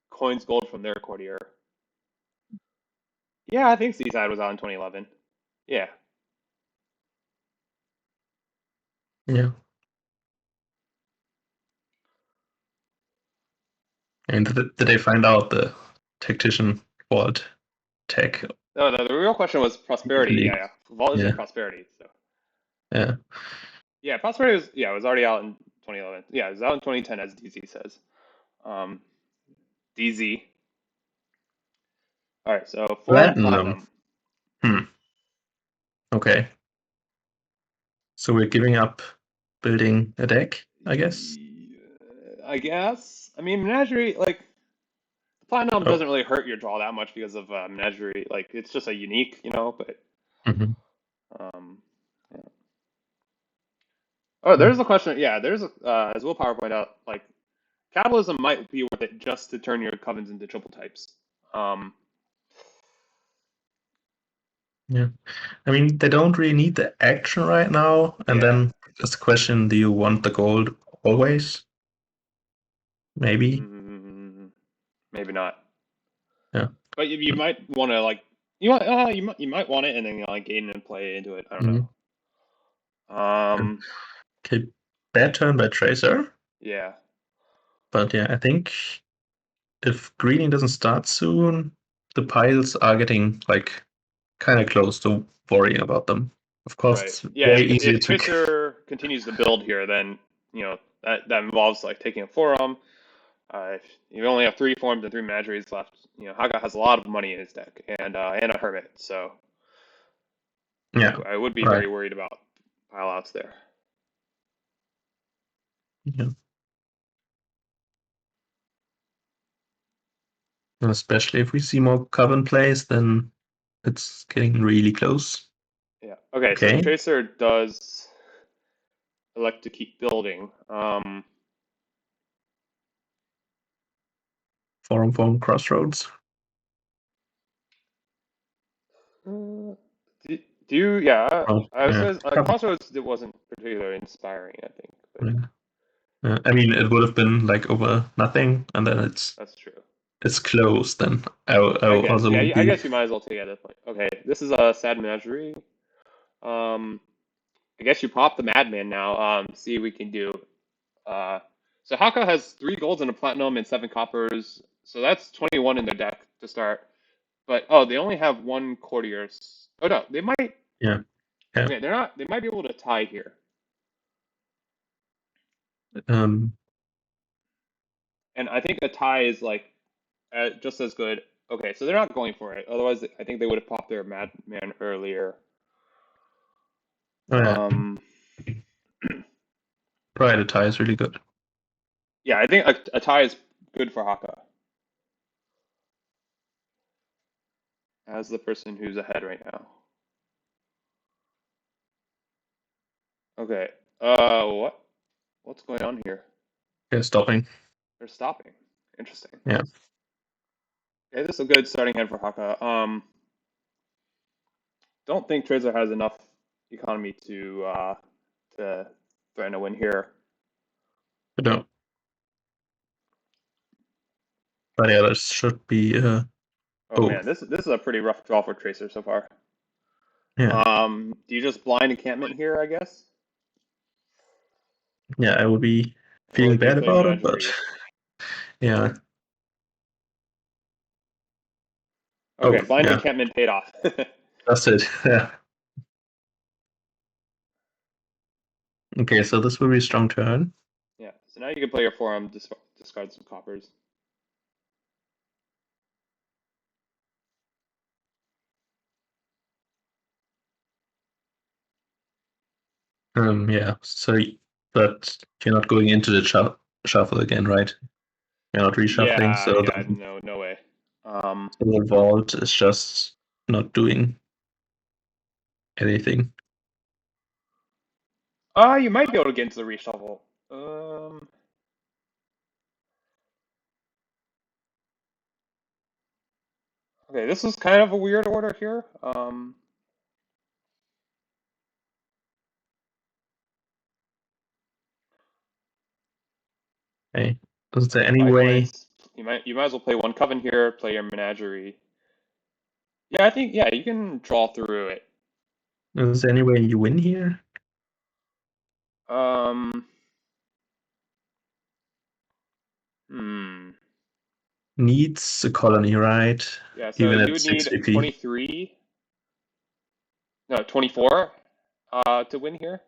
coins gold from their courtier. Yeah, I think Seaside was out in 2011. Yeah, Yeah. And did they find out the tactician vault tech no, the real question was prosperity. Yeah, league? yeah. Vault is in Yeah, prosperity. So yeah. yeah, prosperity was it was already out in 2011. Yeah, it was out in 2010 as DZ says. Um, DZ. All right, so 4 Platinum. platinum. Hmm. Okay. So we're giving up building a deck, I guess. I guess. I mean, Menagerie, like, Platinum Oh. doesn't really hurt your draw that much because of Menagerie. Like, it's just a unique, but. Mhm. Um, yeah. Oh, Yeah. there's a question. Yeah, as Will Power pointed out, like, capitalism might be worth it just to turn your covens into triple types. Um, Yeah. I mean, they don't really need the action right now. And yeah, then it's the question, do you want the gold always? Maybe. mm, maybe not. Yeah. But you might want to like, you might want it and then like gain and play into it. I don't Mhm. know. Okay. Bad turn by Tracer. Yeah, But yeah, I think if greening doesn't start soon, the piles are getting like kind of close to worrying about them. Of course, right. it's Yeah, way if easier to. Tracer continues to build here, then that involves like taking a forum. If you only have three forms and three menageries left, Haga has a lot of money in his deck and a hermit, so Yeah. I would be Right. very worried about pileouts there. Yeah. And especially if we see more coven plays, then it's getting really close. Yeah. Okay, so the Okay. Tracer does elect to keep building. Forum crossroads. Do, do you? Yeah, Oh, I was yeah. gonna, Crossroads it wasn't particularly inspiring, I think, but Yeah. I mean, it would have been like over nothing, and then that's true. it's close. Then I I guess. also Yeah, would I be. guess you might as well take it at this point. Okay, this is a sad menagerie. Um, I guess you pop the Madman now. See what we can do. Uh, so Haka has three golds and a platinum and seven coppers. So that's 21 in their deck to start. But oh, they only have one courtier. Oh no, they might. Yeah. Yeah. Okay, they're not. They might be able to tie here. Um. And I think a tie is like just as good. Okay, so they're not going for it. Otherwise, I think they would have popped their Madman earlier. Oh, yeah. Um, Pride tie is really good. yeah, I think a tie is good for Haka as the person who's ahead right now. Okay. What? What's going on here? Yeah. Stopping. They're stopping. Interesting. Yeah. Okay, this is a good starting hand for Haka. Don't think Tracer has enough economy to threaten a win here. But no. But yeah, this should be. Oh Oh. man, this is a pretty rough draw for Tracer so far. Yeah. Do you just blind encampment here, I guess? Yeah. I would be Or feeling do you bad play about it, but Menagerie? yeah. Oh. Okay, blind Yeah. encampment paid off. That's it. Yeah. Okay. So this will be a strong turn. Yeah, so now you can play your forum, discard some coppers. Yeah. But you're not going into the shuffle again, right? You're not reshuffling, Yeah, so yeah, no, no way. the vault is just not doing anything. You might be able to get into the reshuffle. Um, okay, this is kind of a weird order here. Okay. Is there any Five way? points. You might as well play one coven here, play your menagerie. Yeah, I think yeah, you can draw through it. Is there any way you win here? Um, hmm. Needs a colony, right? Yeah, so Even you at would 6 need VP. 23, no, 24, to win here.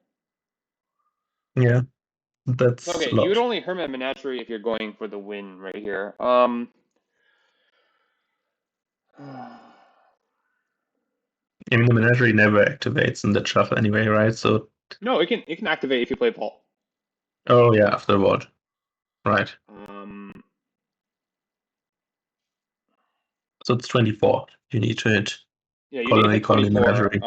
Yeah, that's Okay, a you would lot. only Hermit Menagerie if you're going for the win right here. I mean, the menagerie never activates in the shuffle anyway, right? So, No, it can activate if you play Vault. oh yeah, after the vault, right? Um, So it's 24. You need to hit yeah, you need to colony, hit colony, 24.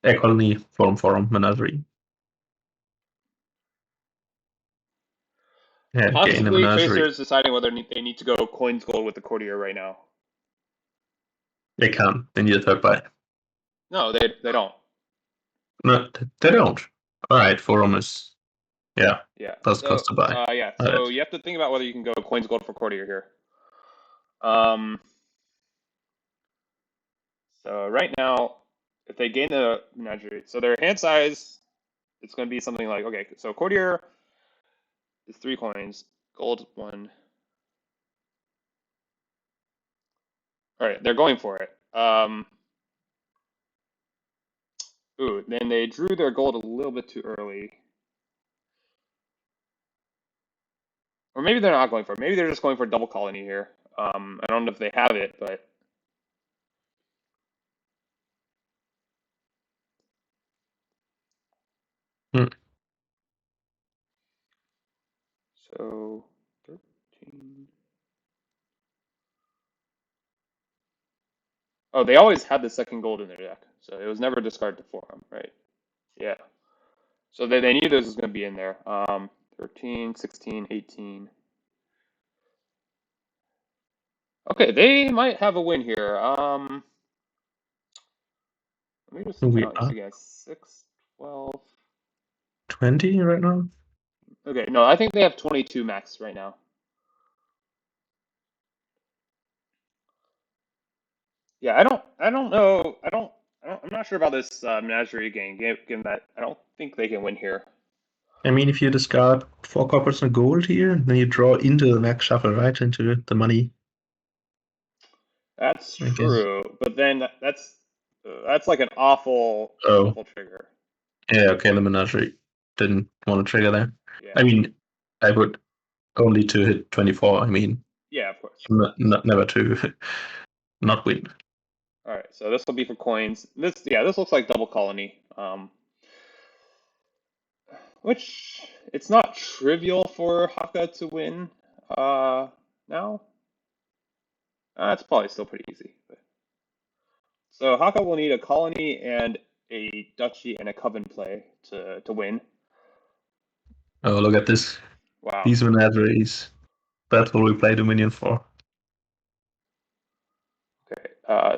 menagerie. Colony, forum, menagerie. Yeah, gain a Possibly Tracer menagerie. is deciding whether they need to go coins gold with the courtier right now. They can. They need a third buy. No, they don't. No, they don't. All right, forum is yeah, Yeah. does So cost a buy. yeah. All So right. you have to think about whether you can go coins gold for courtier here. Um. So right now, if they gain the menagerie, so their hand size, it's going to be something like okay. So courtier is 3 coins, gold one. All right, they're going for it. Ooh, then they drew their gold a little bit too early. Or maybe they're not going for it. Maybe they're just going for double colony here. I don't know if they have it, but Hmm. so 13. Oh, they always had the second gold in their deck, so it was never discarded for them, right? Yeah. So they knew this was going to be in there. 13, 16, 18. Okay, they might have a win here. Let me just We count this are again. 6, 12. 20 right now. Okay, no, I think they have 22 max right now. Yeah, I don't know, I'm not sure about this Menagerie game, given that I don't think they can win here. I mean, if you discard 4 coppers and a gold here, then you draw into the max shuffle, right? Into the money, That's I guess. true, but then that's like an Oh, awful trigger. yeah, okay, the menagerie didn't want to trigger there. I Yeah, mean, I would only to hit 24. I mean, yeah, of course. never to not win. All right, so this will be for coins. This looks like double colony. Which it's not trivial for Hakha to win. Now, it's probably still pretty easy. So Hakha will need a colony and a duchy and a coven play to win. Oh, look at this. Wow. These menageries. That's what we play Dominion for. Okay.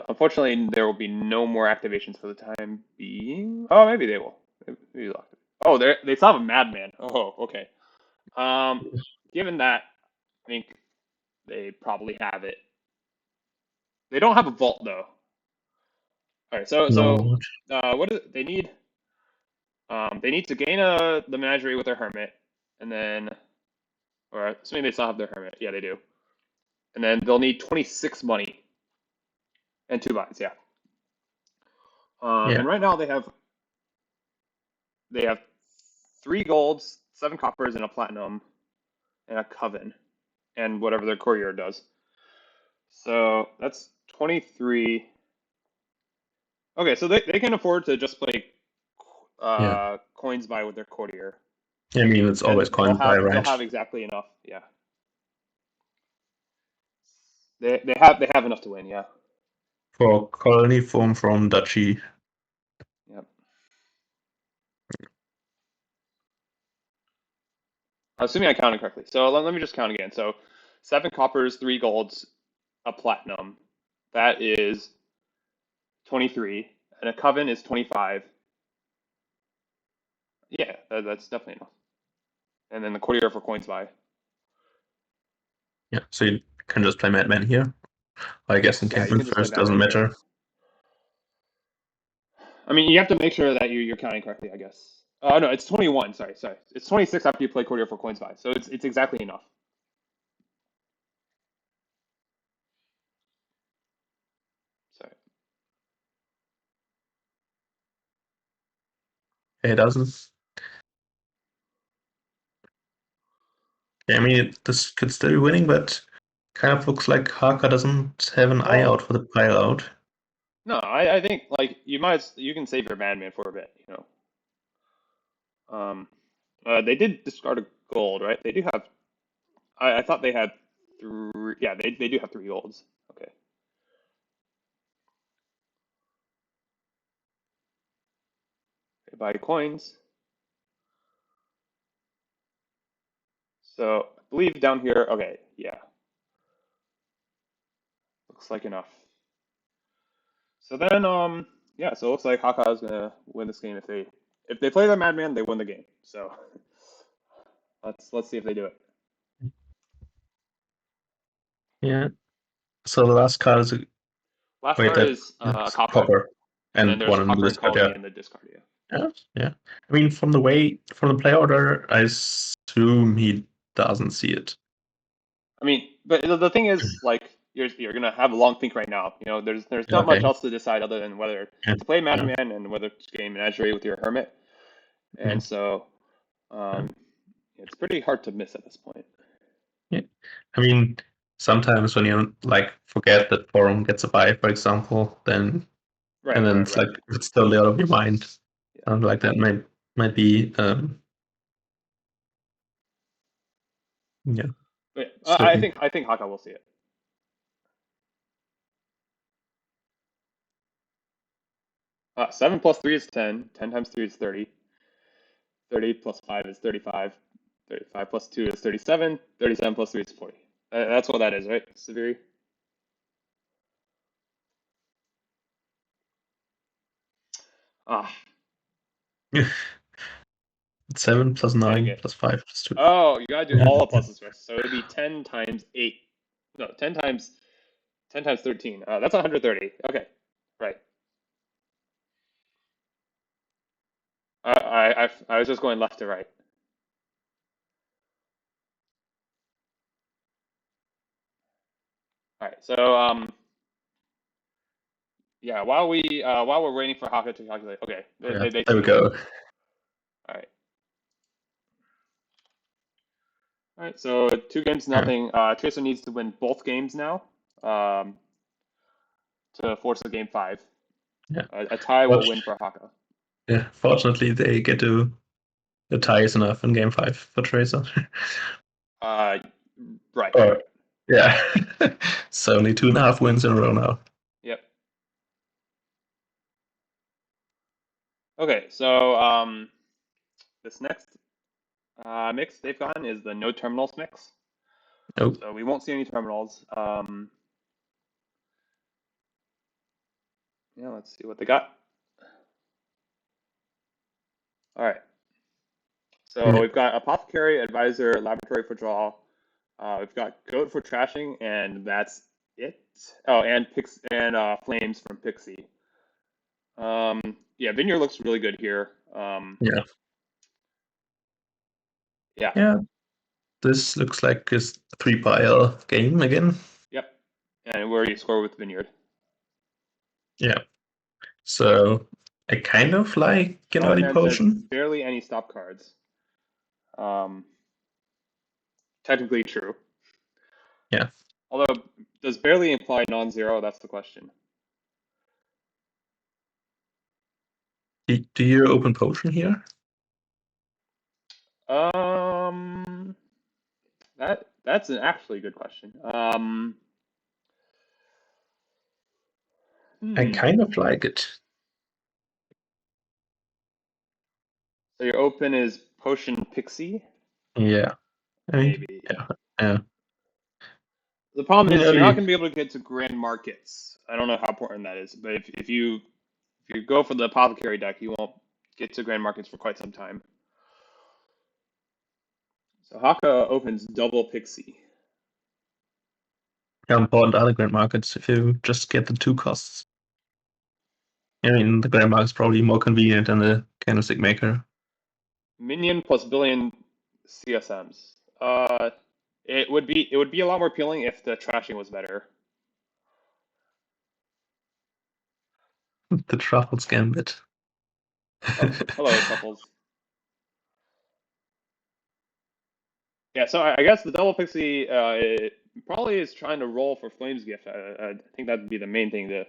Unfortunately, there will be no more activations for the time being. Oh, maybe they will. Maybe they'll activate. Oh, they still have a madman. Oh, okay. Um, given that, I think they probably have it. They don't have a vault though. All right. No. What is it? They need to gain the menagerie with their hermit, and then, or assuming they still have their hermit. Yeah, they do. And then they'll need 26 money and 2 buys. Yeah. Yeah. And right now they have 3 golds, 7 coppers, and a platinum, and a coven, and whatever their courier does. So that's 23. Okay, so they can afford to just play Yeah. coins by with their courtier, I mean, it's and always coins by, they'll right? have exactly enough. Yeah, they have enough to win. Yeah. For colony form from duchy. Yep. Assuming I counted correctly. So let me just count again. So 7 coppers, 3 golds, a platinum. That is 23, and a coven is 25. Yeah, that's definitely enough. And then the courtier for coins by. Yeah. So you can just play Madman here. I guess Yeah, you encampment can just play first doesn't madman here. matter. I mean, you have to make sure that you're counting correctly, I guess. Oh no, it's 21. Sorry. It's 26 after you play courtier for coins by. So it's exactly enough. Sorry. It doesn't. Yeah, I mean, this could still be winning, but kind of looks like Haka doesn't have an eye Well, out for the pile out. no, I think like you can save your madman for a bit, you know. They did discard a gold, right? They do have. I thought they had 3. Yeah, they do have 3 golds. Okay. They buy coins. So I believe down here. Okay, yeah, looks like enough. So then, yeah, so it looks like Haka is gonna win this game if they play their madman, they win the game. So let's see if they do it. Yeah. So the last card is Last wait, card is a that's copper, copper and then and there's one in copper and this card. colony Yeah. in the discard. Yeah. Yeah. Yeah. I mean, from the play order, I assume he doesn't see it. I mean, but the thing is, like, you're gonna have a long think right now. You know, there's Yeah, not much okay. else to decide other than whether Yeah. to play Yeah. madman and whether to game menagerie with your hermit. And Mm. so, Yeah. it's pretty hard to miss at this point. Yeah. I mean, sometimes when you like forget that forum gets a buy, for example, then and Right, then right, it's right. like it's totally out of your mind. Yeah. Like that might be yeah. But yeah, So I think Haka will see it. 7 plus 3 is 10. 10 times 3 is 30. 30 plus 5 is 35. 35 plus 2 is 37. 37 plus 3 is 40. That's what that is, right, Severi? Ah, 7 plus dang 9 it. plus 5 plus 2. Oh, you gotta do Yeah. all the pluses first. So it'd be 10 times 8. No, 10 times 13. That's 130. Okay, right. I was just going left to right. All right. So yeah, while we're waiting for Haka to calculate, okay, Yeah, they there we see it. go. All right. All right. So 2 games, Yeah, nothing. Tracer needs to win both games now um, to force a game 5. yeah. A tie But will win for Haka. yeah, fortunately they get to the tie is enough in game 5 for Tracer. Uh, right, right, Or right. yeah. So only 2.5 wins in a row now. Yep. Okay. So this next mix they've gotten is the no terminals mix. Oh, So we won't see any terminals. Yeah, let's see what they got. All right. So yeah, we've got Apothecary, Advisor, Laboratory for Draw. We've got Goat for Trashing, and that's it. Oh, and Flames from Pixie. Yeah, Vineyard looks really good here. yeah, Yeah, yeah. This looks like a 3-pile game again. yep. And where do you score with Vineyard? Yeah. So I kind of like Oh, Early and there's Potion. barely any stop cards. Um, technically true. Yeah. Although, does barely imply non-zero? That's the question. Do you open Potion here? Um, that's an actually good question. I Hmm. kind of like it. So your open is Potion Pixie, Yeah. I mean, maybe. yeah, yeah. The problem is you're not Early, going to be able to get to grand markets. I don't know how important that is, but if you go for the apothecary deck, you won't get to grand markets for quite some time. So Haka opens double Pixie. how important are the grand markets if you just get the 2 costs? I mean, the grand market is probably more convenient than the candlestick maker. Minion plus billion CSMs. It would be a lot more appealing if the trashing was better. The Truffles Gambit. Oh, hello, Truffles. Yeah, so I guess the double pixie it probably is trying to roll for Flames Gift. I think that'd be the main thing to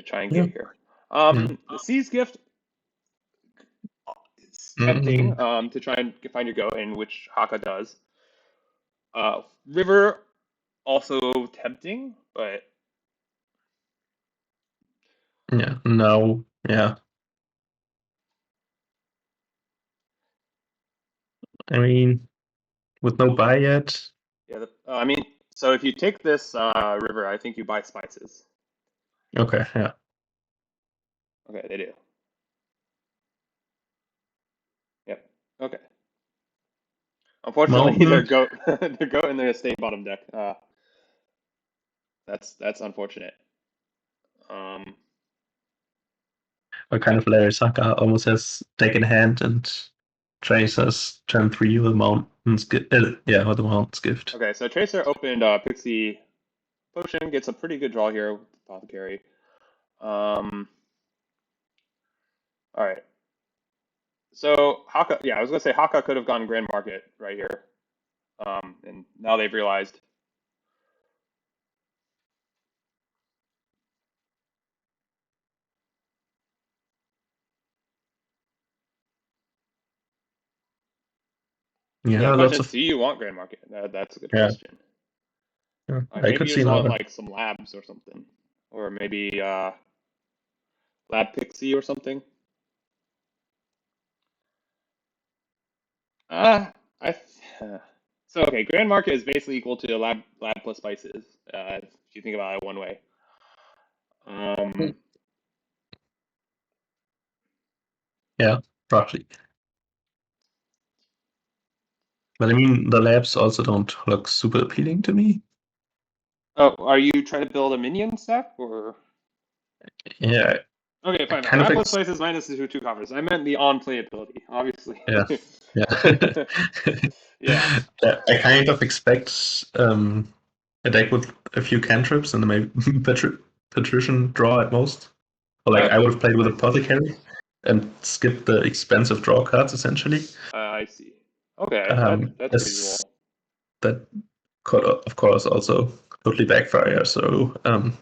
try and Yeah. get here. Yeah. The Seas Gift is tempting Mm, to try and find your goat, in which Haka does. River also tempting, but yeah. No. Yeah. I mean, with no buy yet. yeah, I mean, so if you take this river, I think you buy spices. Okay. Yeah. Okay, they do. Yep. Okay. Unfortunately, Mountain. their goat in their state bottom deck. That's unfortunate. Um, What kind of Larry Saka almost has taken hand and Tracer's turn 3 with Mountain's gift. Yeah, with the Mountain's gift. okay, so Tracer opened Pixie Potion, gets a pretty good draw here with Apothecary. Um, all right. So Haka, yeah, I was gonna say Haka could have gone Grand Market right here. And now they've realized, yeah, Yeah, the question lots is, of do you want Grand Market? That's a good yeah. question. Yeah, I Maybe could you see just want another. like some labs or something, or maybe Lab Pixie or something. I so okay. Grand Market is basically equal to Lab plus Spices. If you think about it one way. Um, Yeah, roughly. But I mean, the labs also don't look super appealing to me. oh, are you trying to build a minion stack or? Yeah, Okay, I fine, fine. kind of Lab plus ex Spices minus the two covers. I meant the on playability, obviously. yeah, yeah. Yeah. Yeah, I kind of expect a deck with a few cantrips and maybe patrician draw at most. Or like Oh, I would have played with I see. apothecary and skipped the expensive draw cards essentially. I see. Okay, that's As reasonable. that could of course also totally backfire. So I'm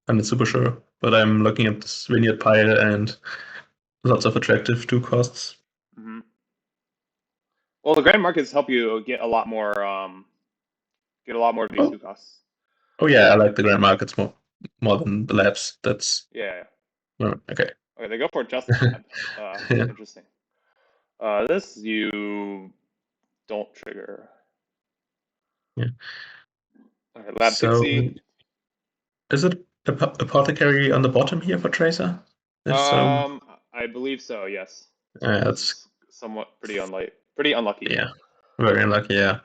not super sure. But I'm looking at this vineyard pile and lots of attractive two costs. Hmm. Well, the grand markets help you get a lot more of these two Oh, costs. oh yeah, I like the grand markets more than the labs. That's Yeah. okay. Okay, they go for just the lab. Yeah. Interesting. This you don't trigger. Yeah. Okay, lab So pixie. is it apothecary on the bottom here for Tracer? If so, I believe so. Yes. So this that's is somewhat pretty unlucky. yeah, very unlucky. Yeah.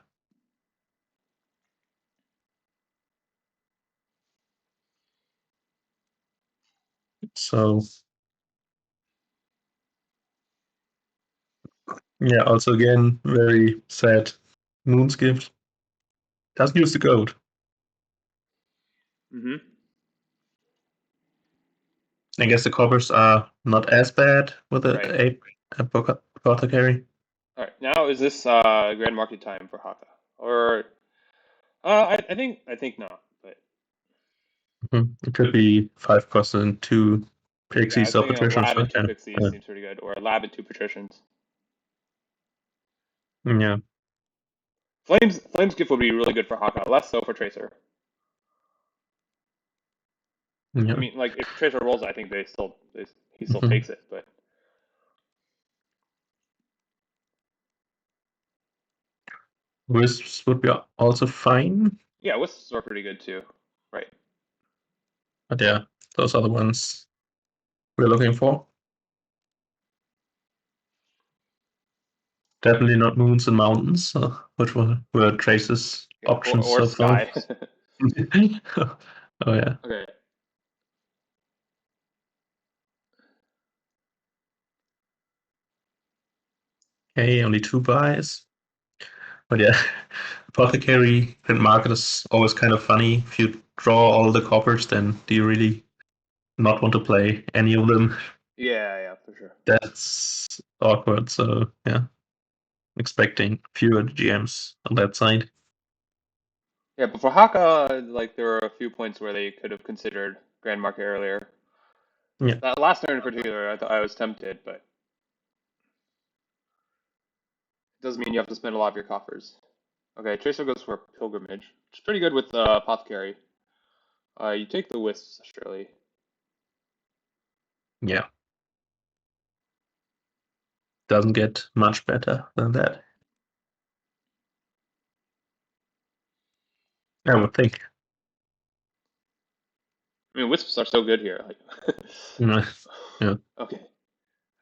So yeah, also again, very sad. Moon's Gift doesn't use the gold. Hmm. I guess the covers are not as bad with Right. a apothecary. All right. Now is this grand market time for Haka? Or I think not. But Mhm. It could be 5 cost and two yeah, I pixies was or thinking a patricians. lab and But two yeah, pixies seems pretty good, or a lab and two patricians. yeah, Flames gift would be really good for Haka, less so for Tracer. I yeah. mean, like if Tracer rolls, I think he still Mhm. takes it. But Wisps would be also fine. yeah, wisps are pretty good too. Right. But yeah, those are the ones we're looking for. Definitely not moons and mountains, which were Trace's Yeah. options Or so far. sky. Oh yeah. Okay. Okay, only two buys. But yeah, Apothecary and Market is always kind of funny. If you draw all the coppers, then do you really not want to play any of them? Yeah, yeah, for sure. That's awkward. So yeah, expecting fewer GMs on that side. Yeah, but for Haka, like there were a few points where they could have considered Grand Market earlier. Yeah, That last turn in particular, I thought I was tempted, but it doesn't mean you have to spend a lot of your coffers. Okay, Tracer goes for Pilgrimage, which is pretty good with Apothecary. You take the Wisps, surely. yeah, doesn't get much better than that. I would think. I mean, Wisps are so good here. Like, Yeah, yeah. okay,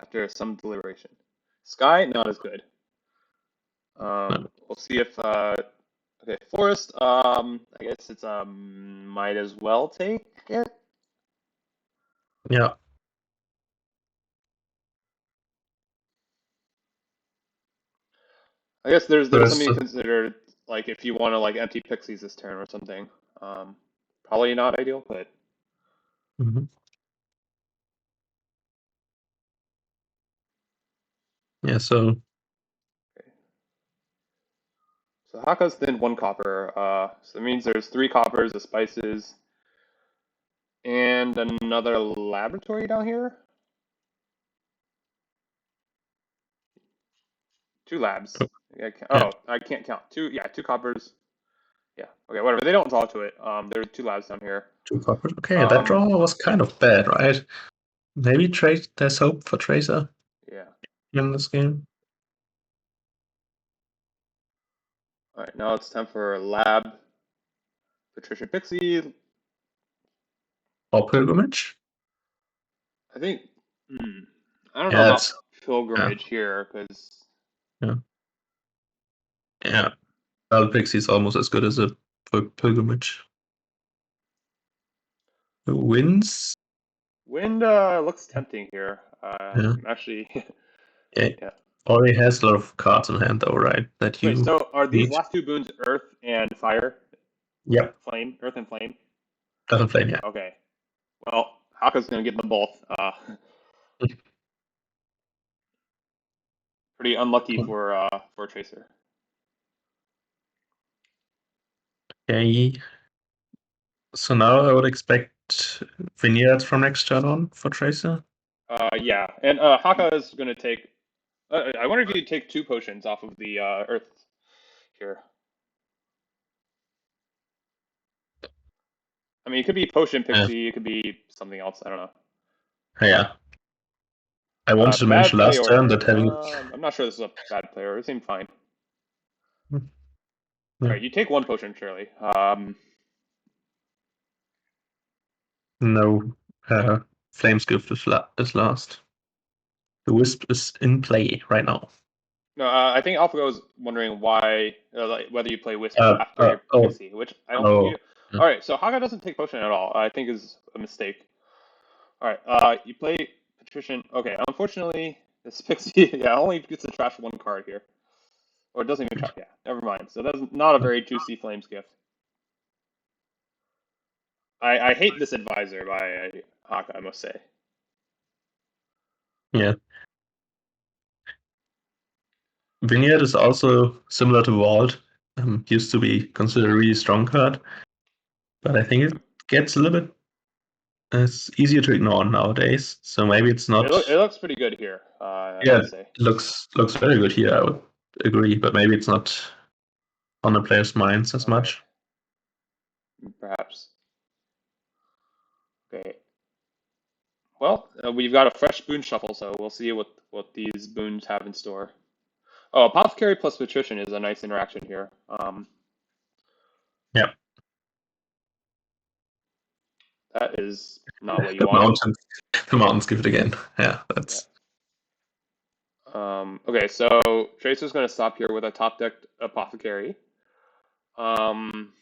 after some deliberation. Sky, not as good. No. We'll see if okay, Forest. I guess it's might as well take it. Yeah. I guess there's First, something to consider, like if you want to like empty pixies this turn or something. Um, Probably not ideal, but mhm. Yeah. So So Hakka's thin 1 copper. So that means there's 3 coppers, the spices, and another laboratory down here. 2 labs. Yeah, I can't count. Yeah, 2 coppers. Yeah, okay, whatever. They don't draw to it. There's 2 labs down here. 2 coppers. Okay, that Um, draw was kind of bad, right? Maybe there's hope for Tracer yeah. in this game. All right, now it's time for lab. Patricia Pixie. Or Pilgrimage. I think. Hmm, I don't know Yeah, about it's yeah, pilgrimage here because yeah, yeah. Well, Pixie is almost as good as a Pilgrimage. Who wins? wind looks tempting here. Yeah, Actually, yeah. yeah. Already has a lot of cards in hand, though, right? That Wait, you so are these need. last 2 boons Earth and Fire? Yep, Flame? Earth and Flame? doesn't play yet. Okay. Well, Hakka's gonna get them both. Pretty unlucky for Tracer. Okay, so now I would expect Vineyards from next turn on for Tracer. Yeah, and Hakka is gonna take. I wonder if you could take 2 potions off of the Earth here. I mean, it could be Potion Yeah, Pixie. It could be something else. I don't know. yeah. I wanted to Bad mention play last turn that order. having. I'm not sure this is a bad play order. It seemed fine. All Yeah, right, you take 1 potion, surely. no, Flames Gift is last. The Wisp is in play right now. No, I think AlphaGo is wondering why, like, whether you play Wisp Uh, after your oh, Pixie, which I don't think you oh. do. All right, so Haga doesn't take potion at all. I think is a mistake. All right, you play Patrician. Okay, unfortunately, this Pixie, yeah, only gets to trash 1 card here, or it doesn't even trash. Yeah, never mind. So that's not a very juicy Flames gift. I hate this advisor by Haka, I must say. Yeah. Vineyard is also similar to Vault. Used to be considered a really strong card, but I think it gets a little bit. It's easier to ignore nowadays. So maybe it's not. It looks pretty good here, I Yeah, must it say. looks very good here. I would agree, but maybe it's not on the players' minds as Okay, much. perhaps. Okay. Well, we've got a fresh boon shuffle, so we'll see what these boons have in store. Oh, Apothecary plus Patrician is a nice interaction here. Yeah, That is not what you the want. mountains, the mountains give it again. Yeah, Yeah. that's Okay, so Tracer's going to stop here with a top decked Apothecary. Um,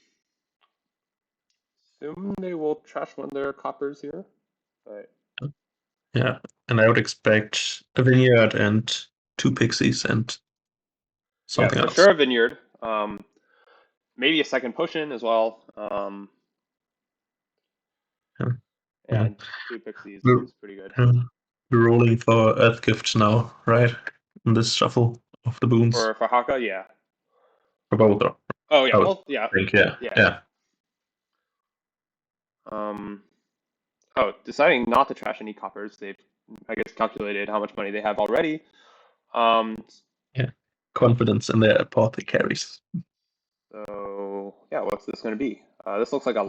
assume they will trash 1 of their coppers here. Right. yeah. And I would expect a Vineyard and 2 Pixies and Yeah, something for else. sure a Vineyard. Maybe a second potion as well. Yeah, yeah. And 2 Pixies We're, is pretty good. uh, we're rolling for Earth Gifts now, right? In this shuffle of the boons. For Haka, yeah. For both, Oh yeah, I would both yeah. think, yeah. Yeah. Yeah. Um oh, deciding not to trash any coppers, they've I guess calculated how much money they have already. Um Yeah. Confidence in their apothecaries. so yeah, what's this gonna be? This looks like a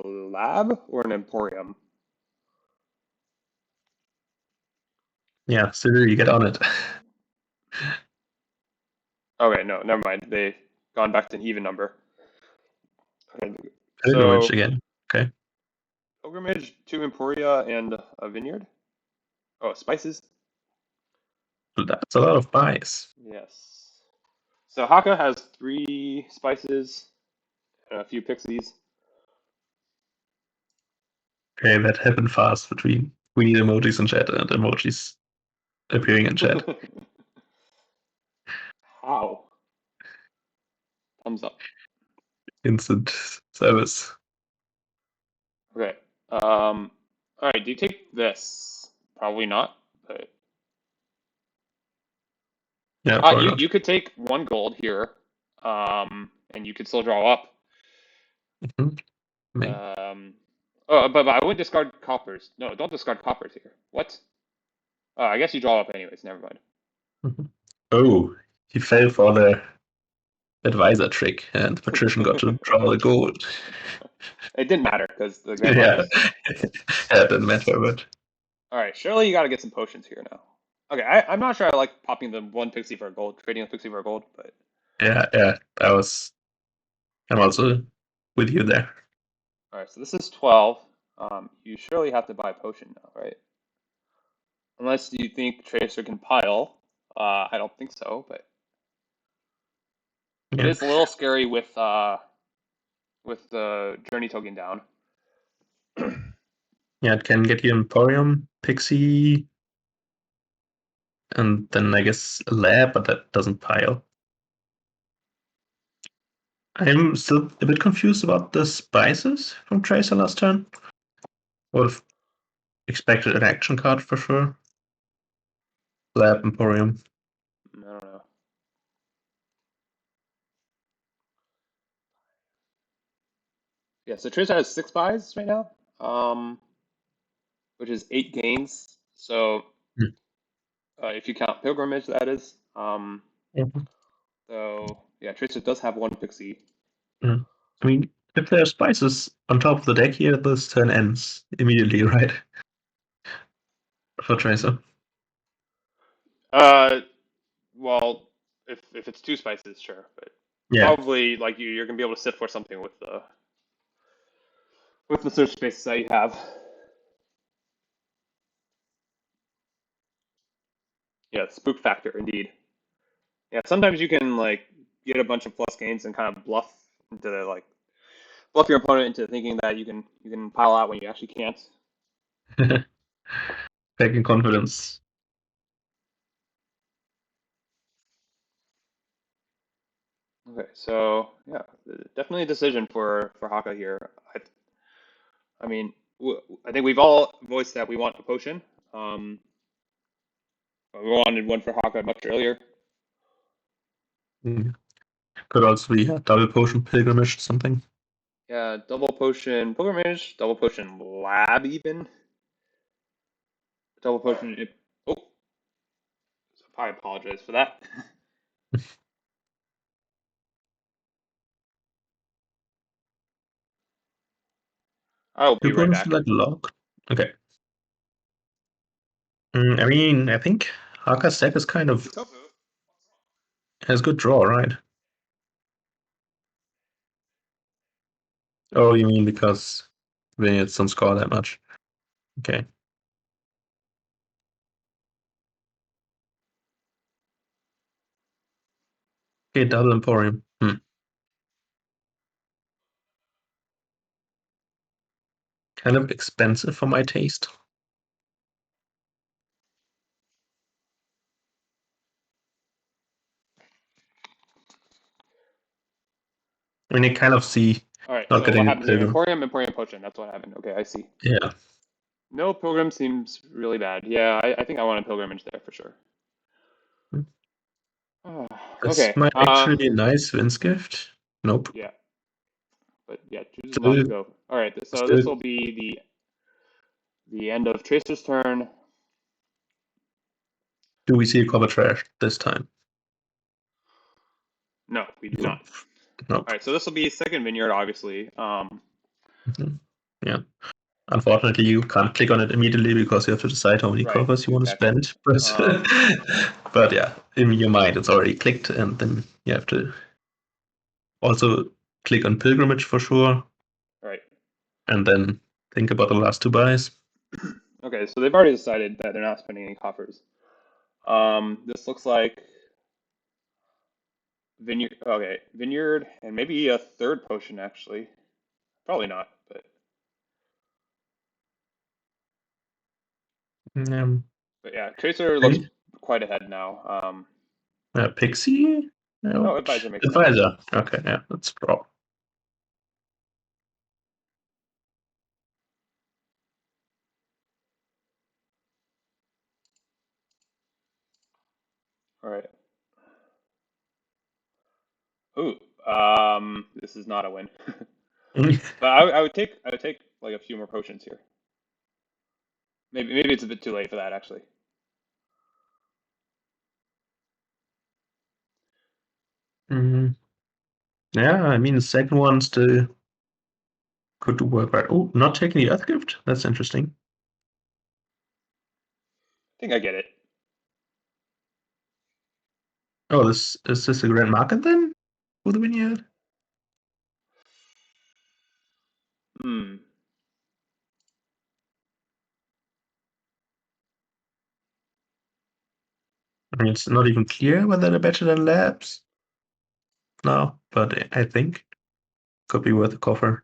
lab or an emporium. Yeah, Siri, you get on it. Okay, no, never mind. They gone back to an even number. Okay, Pilgrimage so again. Okay. pilgrimage, 2 emporia, and a vineyard. Oh, spices. That's a lot of buys. Yes. So Haka has 3 spices and a few pixies. Okay, that happened fast between we need emojis in chat and emojis appearing in chat. How? Thumbs up. Instant service. Okay. All right. Do you take this? Probably not. But Yeah, probably you not. could take 1 gold here. and you could still draw up. Mhm. Maybe. Um, but I would discard coppers. No, don't discard coppers here. What? I guess you draw up anyways. Never mind. Mhm. Oh, he fell for the advisor trick, and the patrician got to draw the gold. It didn't matter because the Grand Yeah, Marquis. yeah, it didn't matter, but All right, surely you got to get some potions here now. Okay, I'm not sure I like popping the one pixie for a gold, trading a pixie for a gold, but yeah, I'm also with you there. all right. So this is 12. You surely have to buy a potion now, right? Unless you think Tracer can pile. I don't think so, but it Yeah, is a little scary with the journey token down. yeah, it can get you Emporium, Pixie, and then I guess a lab, but that doesn't pile. I'm still a bit confused about the spices from Tracer last turn. Would have expected an action card for sure. Lab, Emporium. I don't know. Yeah, so Tracer has 6 buys right now, which is 8 gains. So Hmm. if you count pilgrimage, that is. Mhm. So yeah, Tracer does have one pixie. Yeah. I mean, if there are spices on top of the deck here, this turn ends immediately, right? For Tracer. Uh, well, if it's 2 spices, sure, but Yeah. probably like you're gonna be able to sift for something with the search spaces that you have. Yeah, spook factor indeed. Yeah, sometimes you can like get a bunch of plus gains and kind of bluff your opponent into thinking that you can pile out when you actually can't. Taking confidence. Okay, so yeah, definitely a decision for Haka here. I mean, I think we've all voiced that we want a potion. Um, we wanted one for Haka much earlier. Mm. Could also be a double potion pilgrimage or something. Yeah, double potion pilgrimage, double potion lab even, double potion. Oh, I apologize for that. I will Two be right potions back. like lock. Okay. I mean, I think Haka's deck is kind of has good draw, right? Oh, you mean because Vineyards don't score that much? Okay. Okay, double Emporium. Kind of expensive for my taste. I mean, I kind of see All right, not so what getting a happened here? pilgrim. Emporium potion. That's what happened. Okay, I see. Yeah, No pilgrim seems really bad. Yeah, I think I want a pilgrimage there for sure. Oh, this okay. might actually be a nice Vince gift. Nope. Yeah, but yeah, chooses not to Still, go. All right, so this still, will be the end of Tracer's turn. do we see a cover trash this time? No, we do not. Nope. All Nope. right, so this will be second vineyard, obviously. Mhm. Yeah. Unfortunately, you can't click on it immediately because you have to decide how many Right, covers you want to exactly. spend. But, Um, but yeah, in your mind, it's already clicked, and then you have to also click on pilgrimage for sure, right. and then think about the last 2 buys. Okay, so they've already decided that they're not spending any coffers. This looks like vineyard. Okay, vineyard, and maybe a third potion actually. Probably not, Um, but yeah, Tracer looks okay. quite ahead now. Pixie? Oh, Ouch. advisor makes sense. Advisor. Okay, yeah, that's pro. All right. Ooh, this is not a win. Mm. But I would take like a few more potions here. Maybe it's a bit too late for that actually. Mm. Yeah, I mean the second one still could do work, right? Oh, not taking the Earth Gift? That's interesting. I think I get it. Oh, this is this a grand market then? For the vineyard? Hmm. I mean, it's not even clear whether they're better than labs now, but I think could be worth a cover.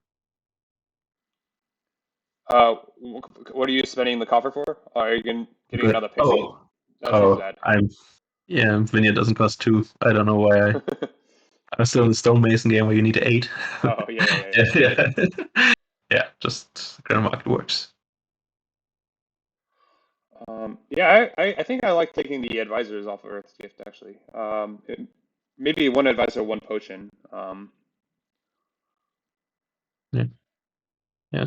What are you spending the copper for? Are you getting But another pixie? oh, That seems oh, bad. I'm yeah, vineyard doesn't cost two. I don't know why I'm still in the stonemason game where you need eight. Oh yeah. Yeah, yeah. Yeah, just grand market works. Yeah, I think I like taking the advisors off of Earth's Gift actually. Maybe one advisor, one potion. Yeah, yeah.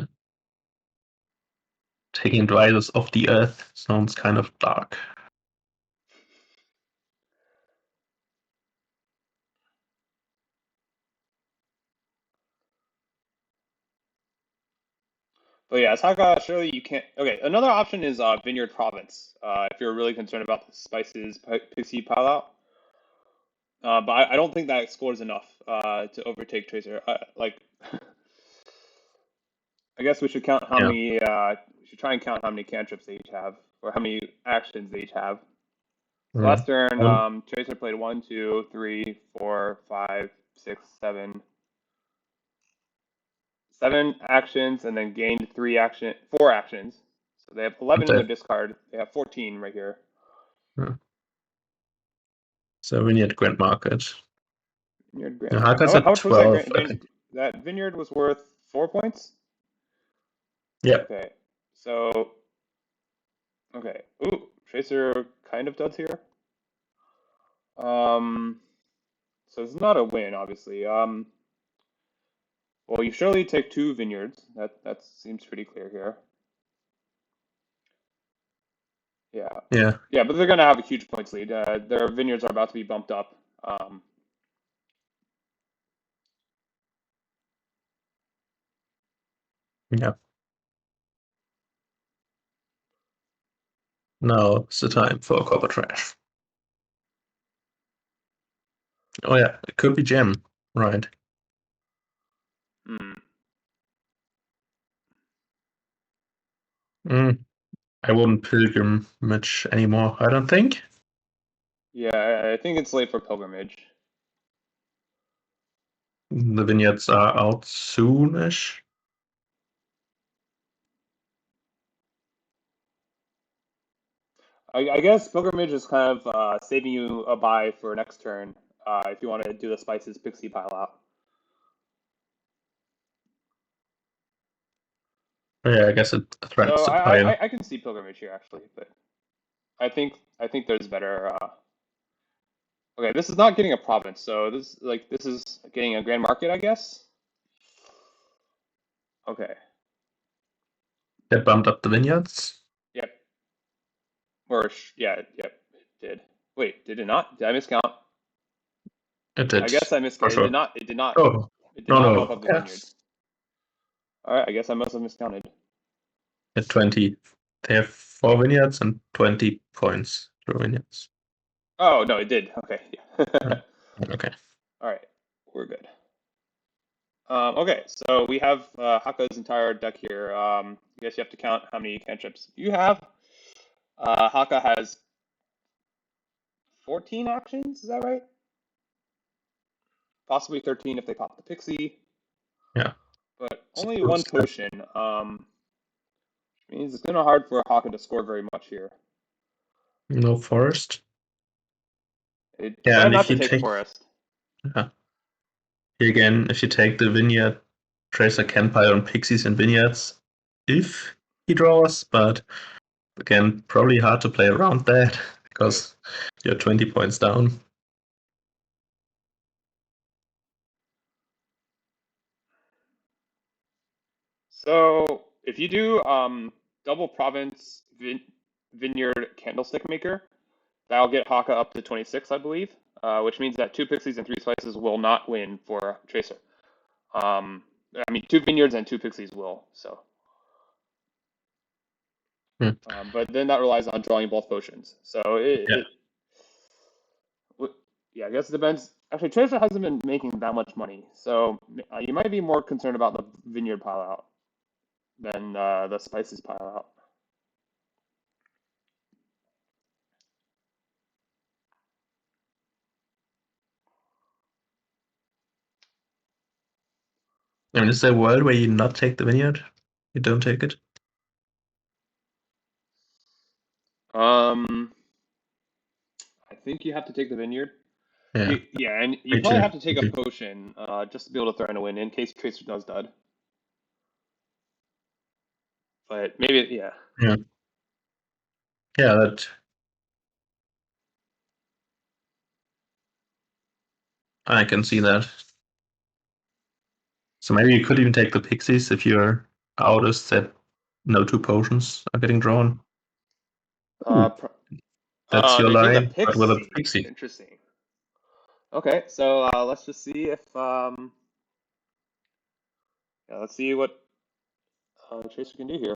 Taking advisors of the earth sounds kind of dark. But yeah, Saga, surely you can't. Okay, another option is Vineyard Province. If you're really concerned about the spices pixie pile out. But I don't think that scores enough to overtake Tracer. Like, I guess we should count how Yeah. many. We should try and count how many cantrips they each have, or how many actions they each have. So Mm. last turn, Um, Tracer played one, two, three, four, five, six, seven actions, and then gained four actions. So they have 11 in their that, discard. They have 14 right here. uh, so we need Grand Market. Vineyard Grand Yeah, Market. Haka's at How much was that 12, I think. That Vineyard was worth 4 points. Yeah, Okay, so okay. Ooh, Tracer kind of does here. Um, so it's not a win, obviously. Well, you surely take two vineyards. That seems pretty clear here. Yeah, yeah, yeah, but they're gonna have a huge points lead. Their vineyards are about to be bumped up. yeah. Now it's the time for Copper Trash. Oh yeah, it could be Gem, right? Hmm. Mm, I wouldn't pilgrim much anymore, I don't think. Yeah, I think it's late for pilgrimage. The vineyards are out soonish. I guess pilgrimage is kind of saving you a buy for next turn if you want to do the spices pixie pile out. Yeah, I guess it threatens So the pile. I can see pilgrimage here actually, but I think there's better. Okay, this is not getting a province, so this is getting a grand market, I guess. Okay. That bumped up the vineyards. Yep. Yeah, yep, it did. Wait, did it not? Did I miscount? It I did, guess I for miscounted. sure. Oh, It did no, not bump no. up the vineyards. Yes. All right, I guess I must have miscounted. At 20. They have four vineyards and 20 points per vineyards. Oh, no, it did. Okay. Yeah. Mm, okay. All right, we're good. Okay, so we have Hakka's entire deck here. I guess you have to count how many cantrips you have. Hakka has 14 actions, is that right? Possibly 13 if they pop the pixie, Yeah. but So only one Bruce got potion. Which means it's kind of hard for Hakka to score very much here. no forest. It Yeah, decided and not if to you take take forest. here again, if you take the vineyard, Tracer can pile on pixies and vineyards if he draws, but again, probably hard to play around that Right. because you're 20 points down. So if you do double province vineyard candlestick maker, that'll get Hakha up to 26, I believe, which means that two pixies and three slices will not win for Tracer. Um, I mean, two vineyards and two pixies will. So, Hmm. but then that relies on drawing both potions. So Yeah. yeah, I guess it depends. Actually, Tracer hasn't been making that much money, so you might be more concerned about the vineyard pile out than the spices pile out. I mean, is there a world where you not take the vineyard? You don't take it? Um, I think you have to take the vineyard. Yeah, Yeah, and you me probably too. have to take a Okay. potion just to be able to throw in a win in case Tracer does dud. But maybe, yeah. Yeah, yeah, that I can see that. So maybe you could even take the pixies if your outest that no two potions are getting drawn. Uh, Ooh, pr that's your they take a line, but with a pixie. pixie. Interesting. Okay, so let's just see if yeah, let's see what Tracer can do here.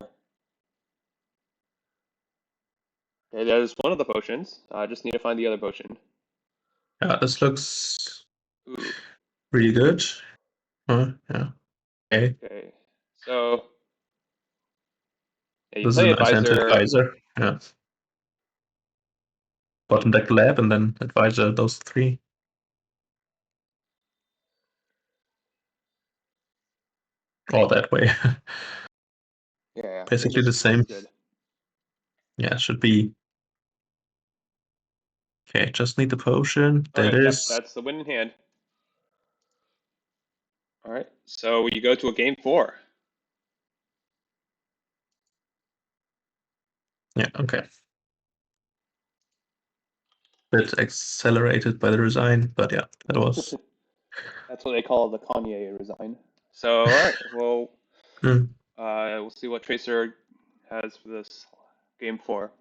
Okay, there's one of the potions. I just need to find the other potion. Yeah, this looks Ooh, really good. Yeah. Okay. okay. So yeah, you This is a play nice hand to advisor. advisor. Yeah. Bottom deck lab and then advisor those three. All that way. Yeah, yeah, I think Basically the this is same. good. Yeah, should be. Okay, just need the potion. All There it right, yep, is. that's the win in hand. All right, so you go to a game four. Yeah, okay. Bit accelerated by the resign, but yeah, that was. That's what they call the Kanye resign. So, all right, well, Hmm. we'll see what Tracer has for this game four.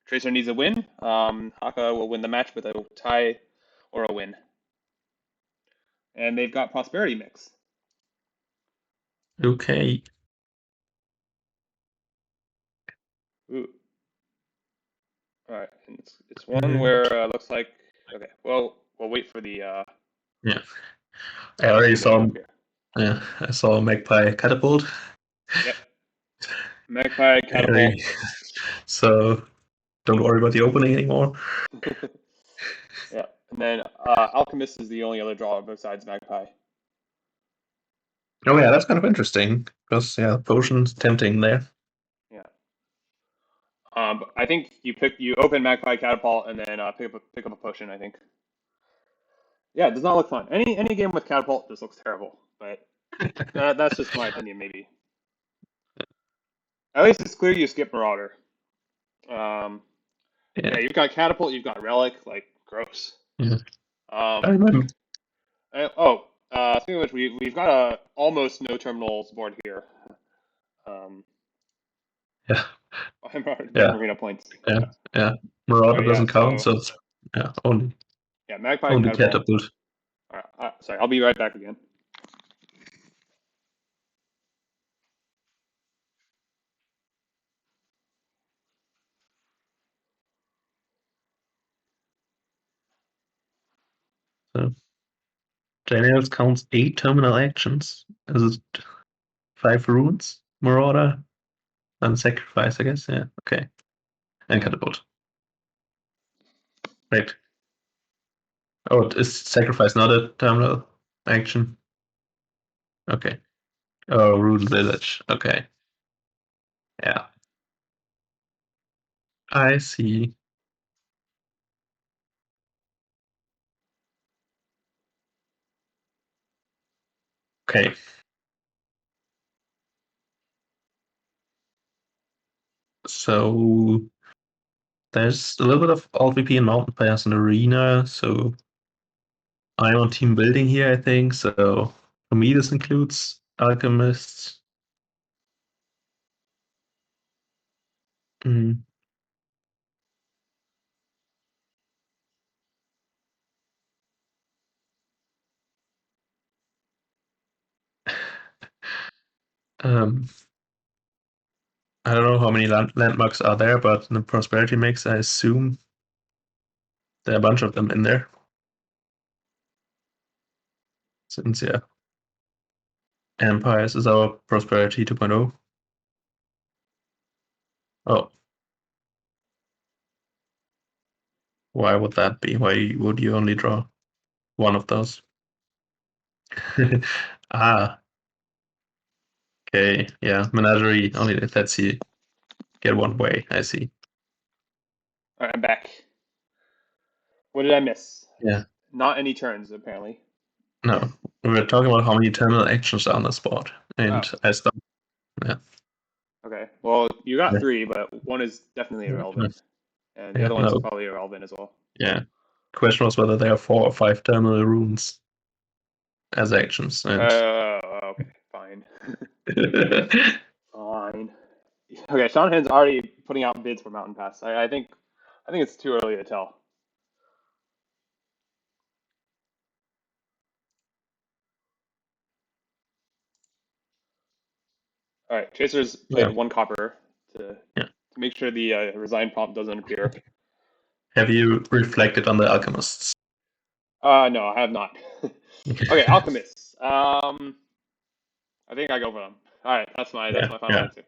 Tracer needs a win. Haka will win the match with a tie or a win. And they've got Prosperity Mix. Okay. Ooh, all right. And it's one Good. where looks like okay. Well, we'll wait for the Yeah, I already PC to load saw. up here. Yeah, I saw Magpie catapult. Yep. Magpie I already, Catapult. so don't worry about the opening anymore. Yeah. And then Alchemist is the only other draw besides Magpie. Oh yeah, that's kind of interesting because yeah, potions tempting there. Yeah. But I think you open Magpie Catapult and then pick up a potion. I think. Yeah, it does not look fun. Any game with Catapult just looks terrible. But that's just my opinion, maybe. At least it's clear you skip Marauder. Um, Yeah, yeah, you've got Catapult, you've got Relic, like gross. yeah. I Um, remember. speaking of which, we've got a almost no terminals board here. Um, Yeah, I'm already getting yeah, arena points. yeah, Yeah. yeah. All Marauder right. Yeah. doesn't count, So so it's, yeah, yeah, Magpie only Catapult. catapult. All right. Sorry, I'll be right back again. So Daniels counts 8 terminal actions. Is it 5 runes? Marauder and sacrifice, I guess. Yeah, okay. And catapult. Right. Oh, is sacrifice not a terminal action? Okay. Oh, rule village. Okay. Yeah, I see. Okay. So there's a little bit of alt VP and mountain pass in arena, so I'm on team building here, I think. So for me, this includes alchemists. Mm. Um, I don't know how many landmarks are there, but in the prosperity mix, I assume there are a bunch of them in there. Since, yeah, empires is our prosperity 2.0. Oh, why would that be? Why would you only draw one of those? Ah, okay, yeah, menagerie only lets you get one way. I see. All right, I'm back. What did I miss? Yeah, Not any turns, apparently. no, we were talking about how many terminal actions are on the spot, Oh, and I stopped. Yeah, okay. Well, you got yeah, three, but one is definitely yeah, irrelevant, and the yeah, other one's no, probably irrelevant as well. yeah. Question was whether there are 4 or 5 terminal runes as actions, and Okay, fine. Fine. Okay, Shanahan's already putting out bids for Mountain Pass. I think it's too early to tell. All right, Chaser's played yeah, one copper yeah. to make sure the resign prompt doesn't appear. Have you reflected on the alchemists? No, I have not. Okay, Alchemists. I think I go for them. All right, that's Yeah, my final yeah, answer.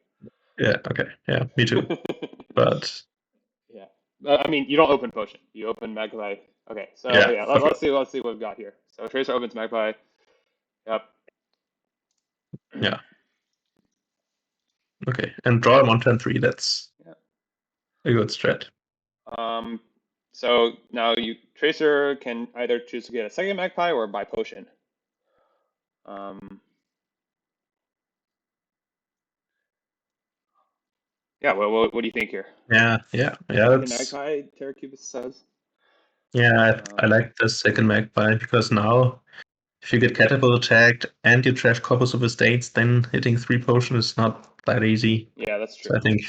yeah. Okay, yeah, me too. But Yeah. I mean, you don't open potion. You open magpie. Okay, so yeah, yeah, okay, let's see what we've got here. So Tracer opens magpie. Yep. yeah, okay. And draw them on turn 3. That's Yeah. a good strat. Um. So now you Tracer can either choose to get a second magpie or buy potion. Um. Yeah. What do you think here? Yeah, yeah, yeah. Second That's magpie, Terracubus says. yeah. I Um. like the second magpie because now if you get catapult attacked and you trash couples of estates, then hitting 3 potion is not that easy. Yeah, that's So true. I think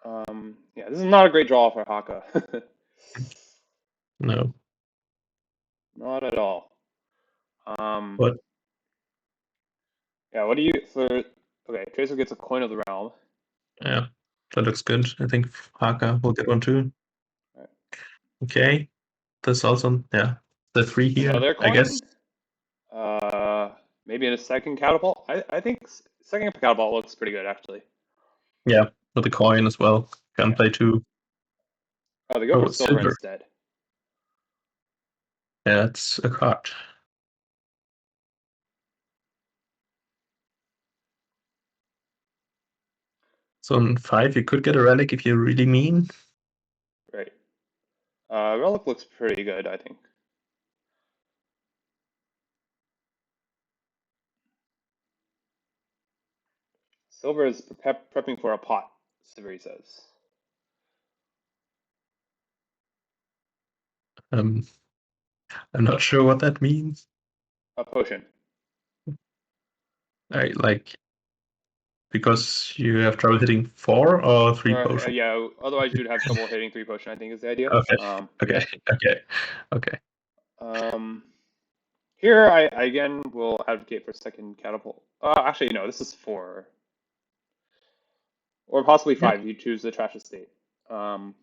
um, Yeah, this is not a great draw for Haka. no, Not at all. Um. but Yeah. What do you for? Okay, Tracer gets a coin of the realm. yeah, that looks good. I think Haka will get one too. Right. Okay, that's also yeah the 3 here, Another I guess. coin. Uh, maybe in a second catapult. I think second catapult looks pretty good actually. Yeah, with the coin as well. Can Yeah. play 2. Oh, they go Oh, for it's silver silver. instead. Yeah, it's a card. So on 5, you could get a relic if you're really mean. Right. Relic looks pretty good, I think. Silver is prepping for a pot, Siveri says. Um, I'm not sure what that means. A potion. I like because you have trouble hitting 4 or 3 Or potion. yeah, otherwise you'd have trouble hitting three potion, I think is the idea. Okay, okay, Yeah. okay, okay. Um, Here I again will advocate for second catapult. Actually no, this is four. Or possibly Yeah. five, you choose the trash estate. Um,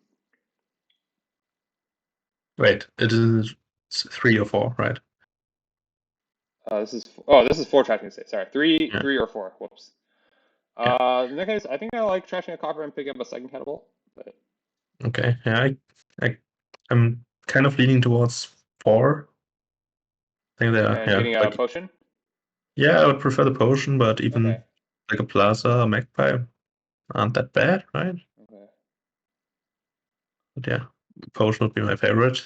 Wait, it is 3 or 4, right? this is four trashing estates. Sorry, Yeah, three or four. Whoops. yeah. In that case, I think I like trashing a copper and picking up a second catapult. But Okay, yeah. I, I'm kind of leaning towards 4. I think they're and yeah, getting a like potion. yeah. I would prefer the potion, but Okay. even like a plaza, a magpie aren't that bad, right? Okay. But yeah, potion would be my favorite.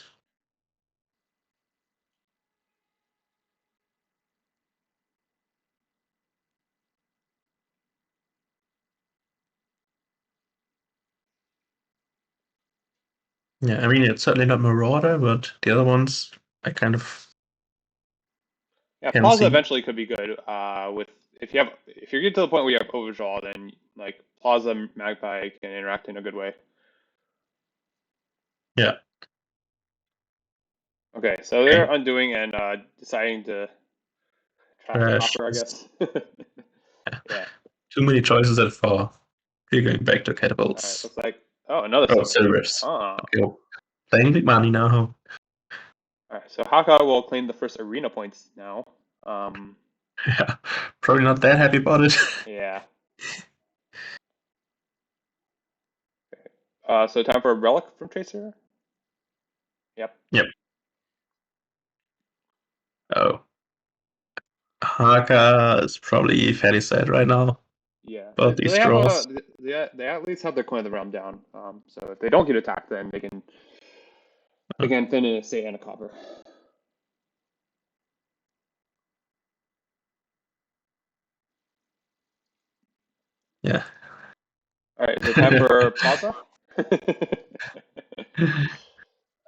Yeah, I mean it's certainly not Marauder, but the other ones I kind of Yeah, can Plaza see. eventually could be good. With if you get to the point where you have overdraw, then like Plaza Magpie can interact in a good way. Yeah. Okay, so they're Okay. undoing and deciding to trash the Trash. copper, I guess. Yeah. Too many choices at 4. You're going back to All right. catapults. Looks like another Oh, silver. silvers. Huh. Okay. Well, playing big money now. All right. So Haka will claim the first arena points now. Um. Yeah. Probably not that happy about it. Yeah. So time for a relic from Tracer. Yep. Yep. Oh. Haka is probably fairly sad right now Yeah. about But these they have draws. they at least have their coin of the realm down. So if they don't get attacked, then they Uh, can finish a say and a copper. yeah. All right. So time for Plaza.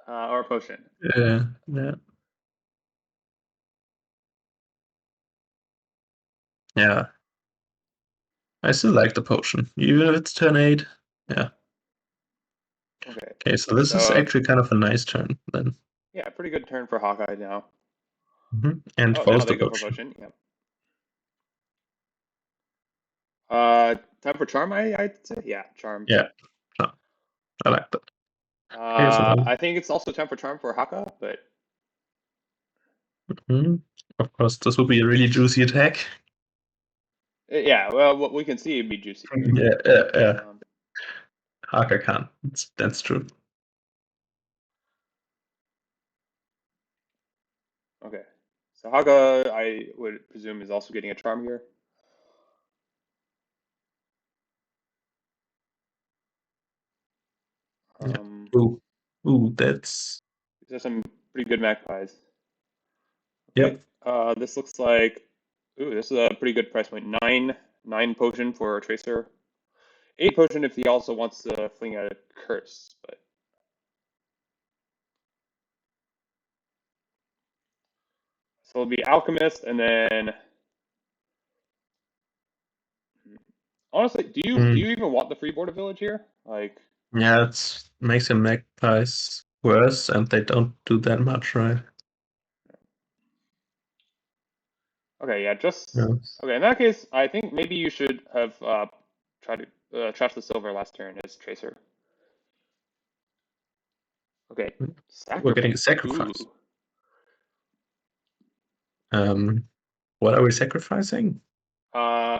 Or potion. Yeah. Yeah. Yeah. I still like the potion, even if it's turn 8. Yeah. Okay. Okay, so this is So actually kind of a nice turn then. yeah, pretty good turn for Hawkeye now. And Oh, now falls they the go for potion. potion. Yeah. Time for charm. I'd say yeah, charm. Yeah. No, I like that. Okay, so then, I think it's also time for charm for Haka, but mhm. Of course, this would be a really juicy attack. yeah. Well, what we can see would be juicy here. Yeah, yeah, yeah. Um, Haka can. That's true. okay. So Haka, I would presume, is also getting a charm here. Yeah. Um, Ooh. Ooh, that's. these are some pretty good magpies. Okay. Yep. This looks like. Ooh, this is a pretty good price point. Nine potion for a tracer. 8 potion if he also wants to fling a curse, but so it'll be alchemist and then honestly, do Mm. you even want the freeboard village here? Like, Yeah, it makes your magpies worse, and they don't do that much, right? okay, yeah, just No. okay. In that case, I think maybe you should have tried to trash the silver last turn as tracer. Okay, We're getting a sacrifice. Ooh, sacrifice. Um, what are we sacrificing?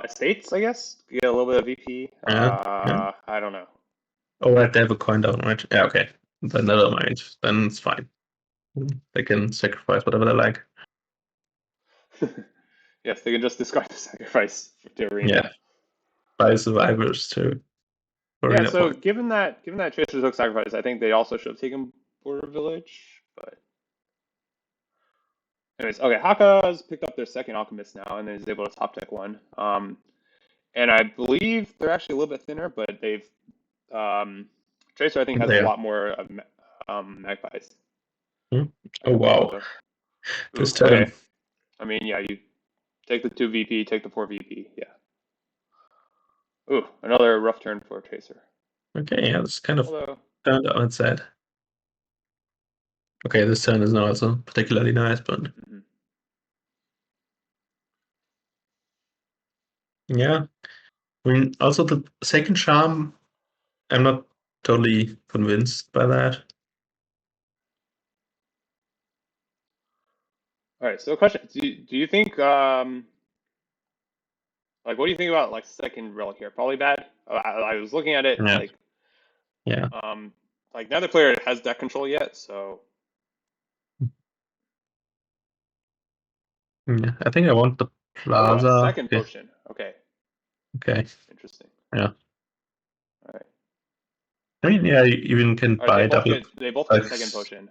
estates, I guess. Get a little bit of VP. Yeah, yeah. I don't know. Oh, right, they have a coin down, right? Yeah, okay. Then never mind. Then it's fine. They can sacrifice whatever they like. Yes, they can just discard the sacrifice to arena. Yeah, buy survivors too. Yeah, Arena so point. given that Tracer took sacrifice, I think they also should have taken Border Village. But anyways, okay, Haka's picked up their second Alchemist now and is able to top deck one. And I believe they're actually a little bit thinner, but they've Tracer I think has a There. lot more Magpies. Hmm? Oh Okay, wow. so This ooh, okay. turn. I mean, yeah, you take the 2 VP, take the 4 VP. Yeah. Ooh, another rough turn for Tracer. Okay, yeah, this kind of Although, turned out its sad. Okay, this turn is not also particularly nice, but mhm. yeah. I mean, also the second charm, I'm not totally convinced by that. All right. So, question: do you think like, what do you think about like second relic here? Probably bad. I was looking at it Yeah, yeah, like neither player has deck control yet, so yeah. I think I want the oh, a plaza. second Okay, potion. Okay, okay, interesting. yeah. All right, I mean, yeah, you even can all right. buy double They both get a second packs. potion.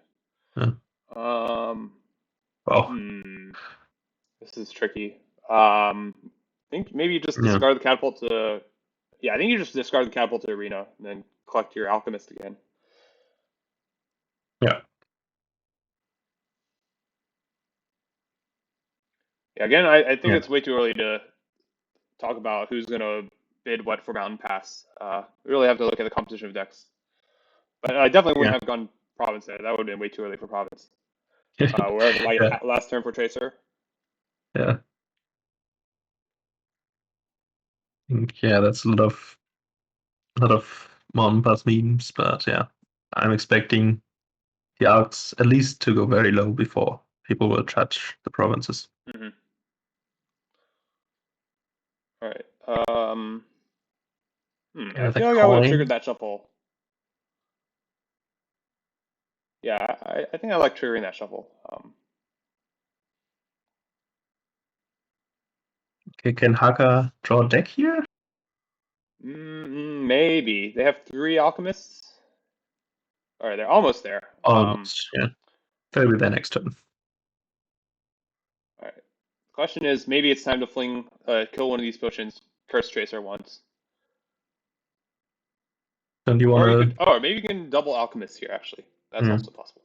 Yeah. Um, Wow. hmm, this is tricky. I think maybe you just Yeah, discard the catapult to yeah. I think you just discard the catapult to arena and then collect your alchemist again. yeah. Yeah, again, I think Yeah, it's way too early to talk about who's going to bid what for Mountain Pass. We really have to look at the composition of decks. But I definitely yeah, wouldn't have gone Province there. That would have been way too early for Province. We're at yeah, last turn for Tracer. yeah. I think, yeah, that's a lot of Mon Pass memes, but yeah, I'm expecting the arcs at least to go very low before people will judge the provinces. Hmm. All right. I Yeah, the feel like I would have triggered coin. that shuffle. Yeah, I think I like triggering that shuffle. Okay, can Haga draw a deck here? Maybe they have three alchemists. All right, they're almost there. Almost, yeah. Maybe the next turn. All right. Question is, maybe it's time to kill one of these potions, Curse Tracer once, Don't you or you wanna? could, or maybe you can double alchemist here. Actually, that's Hmm. also possible.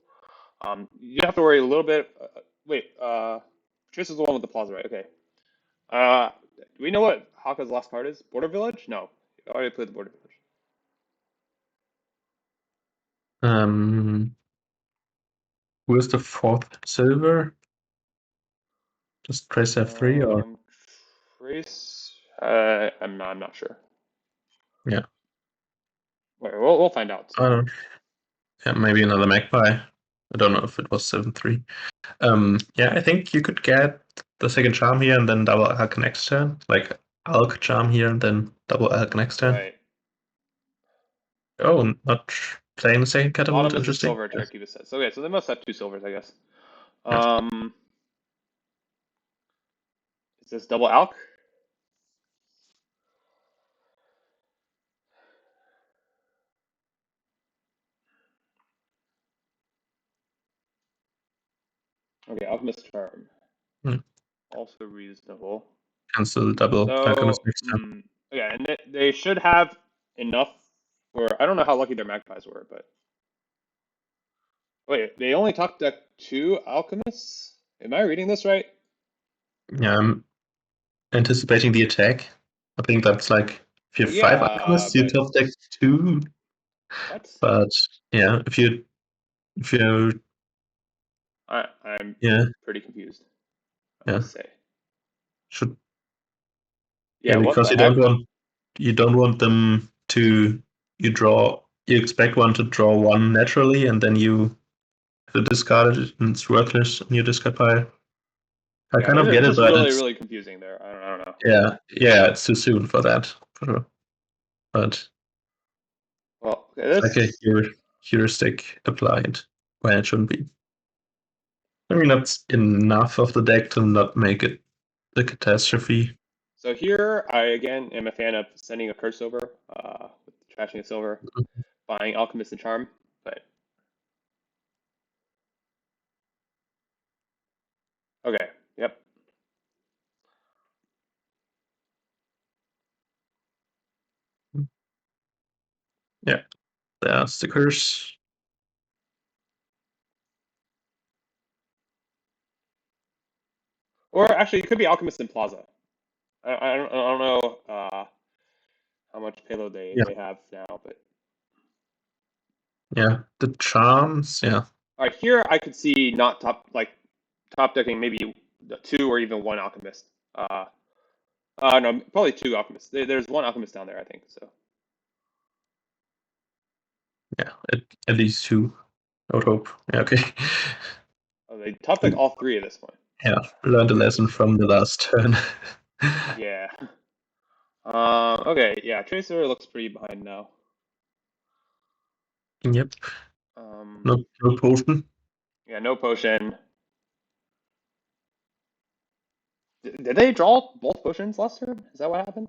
You have to worry a little bit. Wait, Tracer's the one with the plaza, right? Okay. Do we know what Haka's last card is? Border Village? No, I already played the Border Village. Um, where's the fourth silver? Just press F3 or Um, Trace. I'm not sure. yeah. Wait, we'll find out I soon. don't. Yeah, maybe another magpie. I don't know if it was 7-3. Yeah, I think you could get the second charm here and then double Alk next turn. Like Alk charm here and then double Alk next turn. Right. Oh, not playing the second catapult. Bottom is a Interesting. silver, Yes. Cherokee says. Okay, so they must have two silvers, I guess. Yes. Um, is this double alch? Okay, alchemist charm. Hmm. Also reasonable. Cancel double Alchemist So, next turn. yeah, and they should have enough for. I don't know how lucky their magpies were, but wait, they only talked to two alchemists? Am I reading this right? Yeah, I'm anticipating the attack. I think that's like if you have five Yeah, Alchemists, you but top deck two. what? But yeah, if you I'm yeah, pretty confused, I yeah, must say. should yeah, Yeah, what because the heck? you don't want them to you expect one to draw one naturally and then you have to discard it and it's worthless on your discard pile. I Yeah, kind of it's get it, just but really, it's really confusing there. I don't know. yeah, it's too soon for that for sure. But Well, okay, it's like a this. heuristic applied when it shouldn't be. I mean that's enough of the deck to not make it a catastrophe. So here, I again am a fan of sending a curse over, with trashing a silver, buying alchemist and charm. But okay, yep. Yeah, the stickers. Or actually, it could be alchemist and plaza. I don't know how much payload Yeah, they have now, but yeah. The charms. Yeah, all right, here I could see not top decking maybe two or even one alchemist. No, probably two alchemists. There's one alchemist down there, I think. So yeah. At least two. I would hope. Yeah, okay. they top deck all three at this point. Yeah, learned a lesson from the last turn. Yeah. Okay, yeah, Tracer looks pretty behind now. Yep. Um, No potion. yeah, no potion. Did they draw both potions last turn? Is that what happened?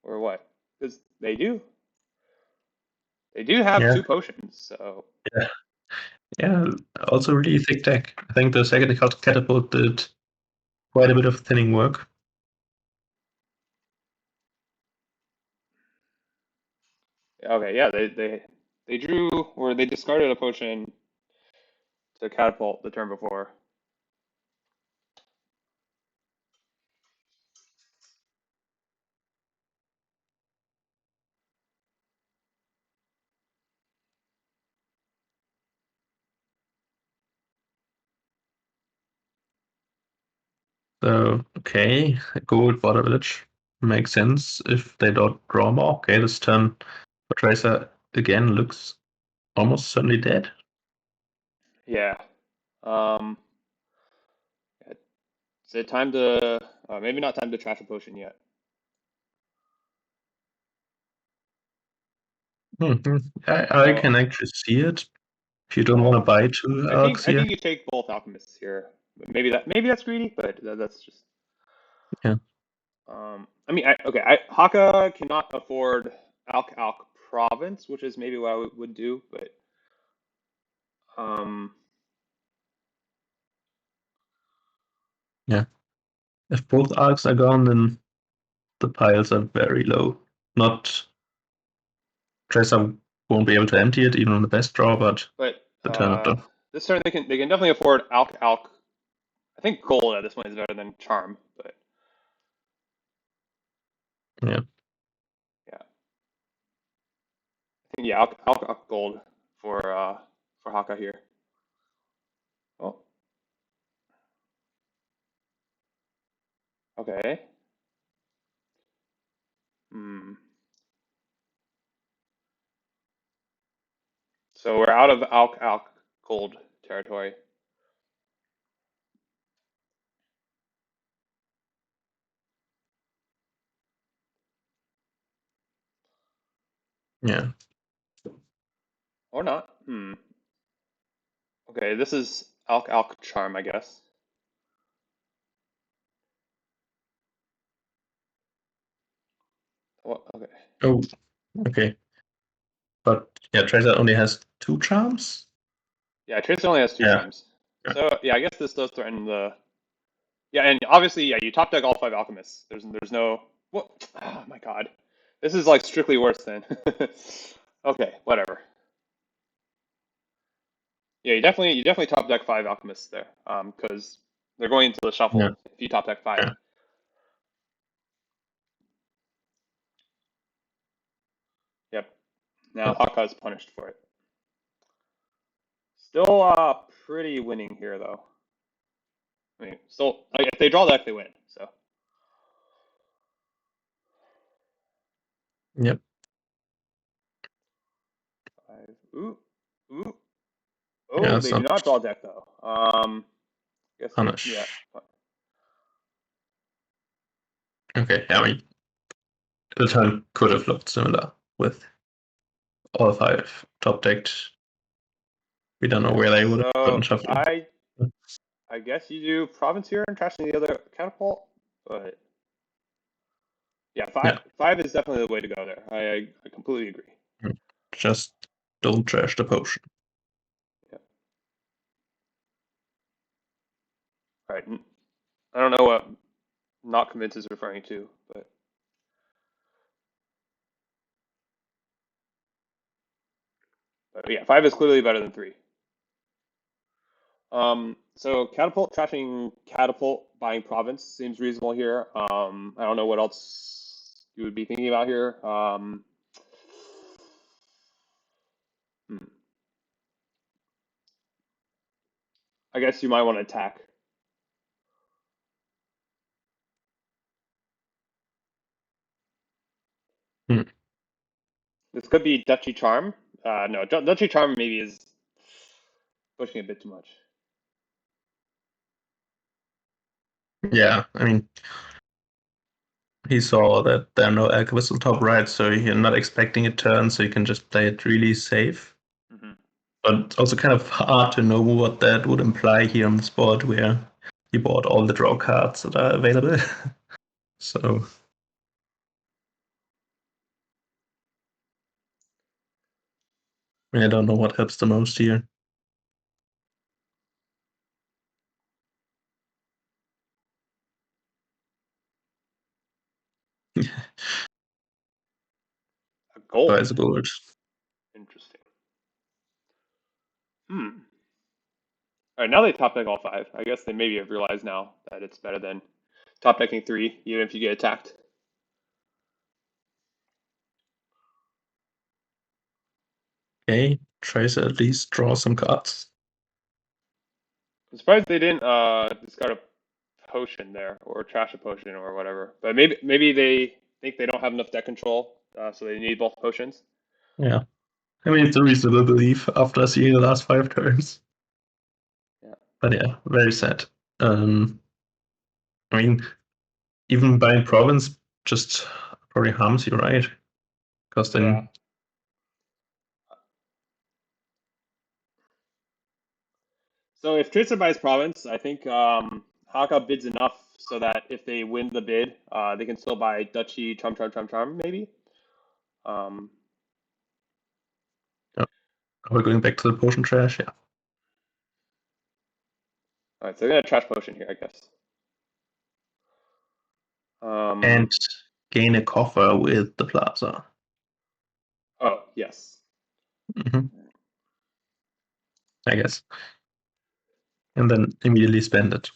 Or what? Because they do. They do have Yeah, two potions, so yeah, yeah. Also, really thick deck. I think the second catapult did quite a bit of thinning work. okay, yeah, they drew or they discarded a potion to catapult the turn before. So, okay, gold border village makes sense if they don't draw more. Okay, this turn for Tracer again looks almost certainly dead. Yeah. Um, is it time to, maybe not time to trash a potion yet. I So, can actually see it. If you don't want to buy two arcs I here, think you take both alchemists here. Maybe that's greedy, but that's just. yeah, I mean, Hakka cannot afford Alk province, which is maybe what I would do, but um, yeah. If both arcs are gone, then the piles are very low. Not Tracer won't be able to empty it even on the best draw, but but the turn after. this turn they can definitely afford Alk. I think gold at this point is better than charm, but Yeah, yeah, I think yeah, Alk gold for Hakka here. Oh, okay. Hmm. So we're out of Alk gold territory. yeah. Or not. Hmm. Okay, this is Alk charm, I guess. Oh, okay. Oh, okay. But yeah, Tracer only has two charms. Yeah, Tracer only has two Yeah, charms. yeah, So yeah, I guess this does threaten the. Yeah, and obviously, yeah, you top deck all five alchemists. There's no. What? Oh my god, this is like strictly worse than. Okay, whatever. Yeah, you definitely top deck five alchemists there. Because they're going into the yeah, shuffle if you top deck five. yeah. Yep. Now But Hakka is punished for it. Still, pretty winning here though. I mean, still, like, if they draw deck, they win. So. yep, Five. Ooh, ooh. yeah. Oh, they So do not draw deck though. Guess they, yeah. punish. Okay, yeah, I mean, the turn could have looked similar with all five top decked. We don't know Yeah. where they would have gotten So shuffling. I guess you do province here and trash the other catapult, but yeah, Yeah, five is definitely the way to go there. I completely agree. just don't trash the potion. Yeah. All right. I don't know what not convince is referring to, but yeah, five is clearly better than three. So catapult trashing catapult buying province seems reasonable here. I don't know what else you would be thinking about here. Hmm. I guess you might want to attack. Hmm. This could be Duchy Charm. No, Duchy Charm maybe is pushing a bit too much. Yeah, I mean, he saw that there are no alchemists on top right, so you're not expecting a turn, so you can just play it really safe. Hmm. But it's also kind of hard to know what that would imply here on the spot where you bought all the draw cards that are available. So I don't know what helps the most here. A gold. Buys gold. Interesting. Hmm. All right, now they top deck all five. I guess they maybe have realized now that it's better than top decking three, even if you get attacked. Okay, tries to at least draw some cards. I'm surprised they didn't discard a potion there, or trash a potion, or whatever. But maybe they think they don't have enough deck control, so they need both potions. Yeah. I mean, it's a reasonable belief after seeing the last 5 turns. Yeah. But yeah, very sad. Um, I mean, even buying province just probably harms you, right? Because Yeah. then, So if Tracer buys province, I think Haka bids enough so that if they win the bid, they can still buy Duchy, Charm, maybe. Um, yeah, we're going back to the potion trash. Yeah. all right, so they're gonna trash potion here, I guess. And Um, gain a coffer with the plaza. oh yes. Hmm. I guess. And then immediately spend it.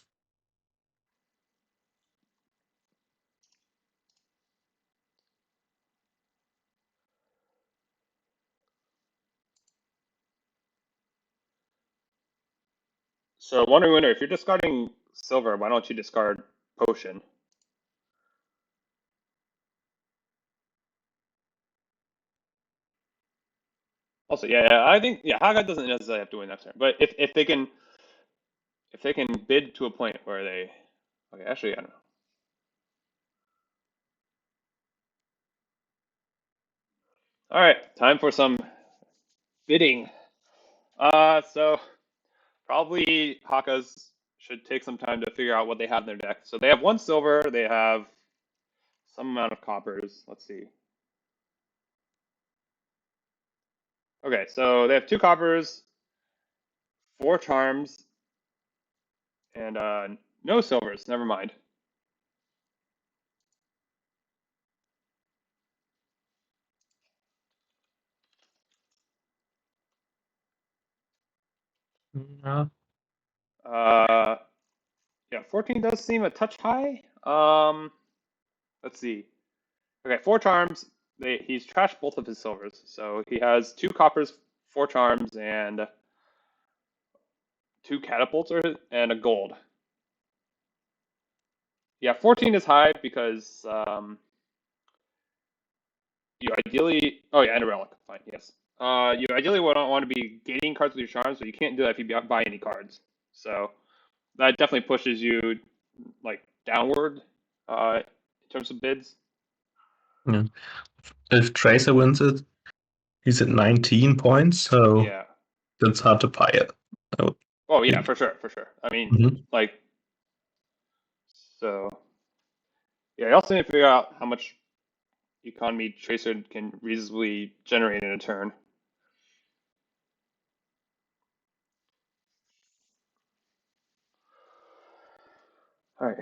So wondering winner, if you're discarding silver, why don't you discard potion? Also, yeah, I think Haga doesn't necessarily have to win next turn, but if they can bid to a point where they, okay, actually I don't know. All right, time for some bidding. So probably Hakas should take some time to figure out what they have in their deck. So they have one silver, they have some amount of coppers. Let's see. Okay, so they have two coppers, four charms, and no silvers. Never mind. Yeah. Uh, yeah, 14 does seem a touch high. Let's see. Okay, four charms. He's trashed both of his silvers, so he has two coppers, four charms, and two catapults and a gold. Yeah, 14 is high because you ideally. Oh yeah, and a relic. Fine, yes. You ideally would not want to be gaining cards with your charms, but you can't do that if you buy any cards. So that definitely pushes you like downward in terms of bids. Yeah. If Tracer wins it, he's at 19 points, so Yeah. that's hard to buy it, I would Oh yeah, think. for sure, for sure. I mean, Mhm. like so. Yeah, you also need to figure out how much economy Tracer can reasonably generate in a turn. All right.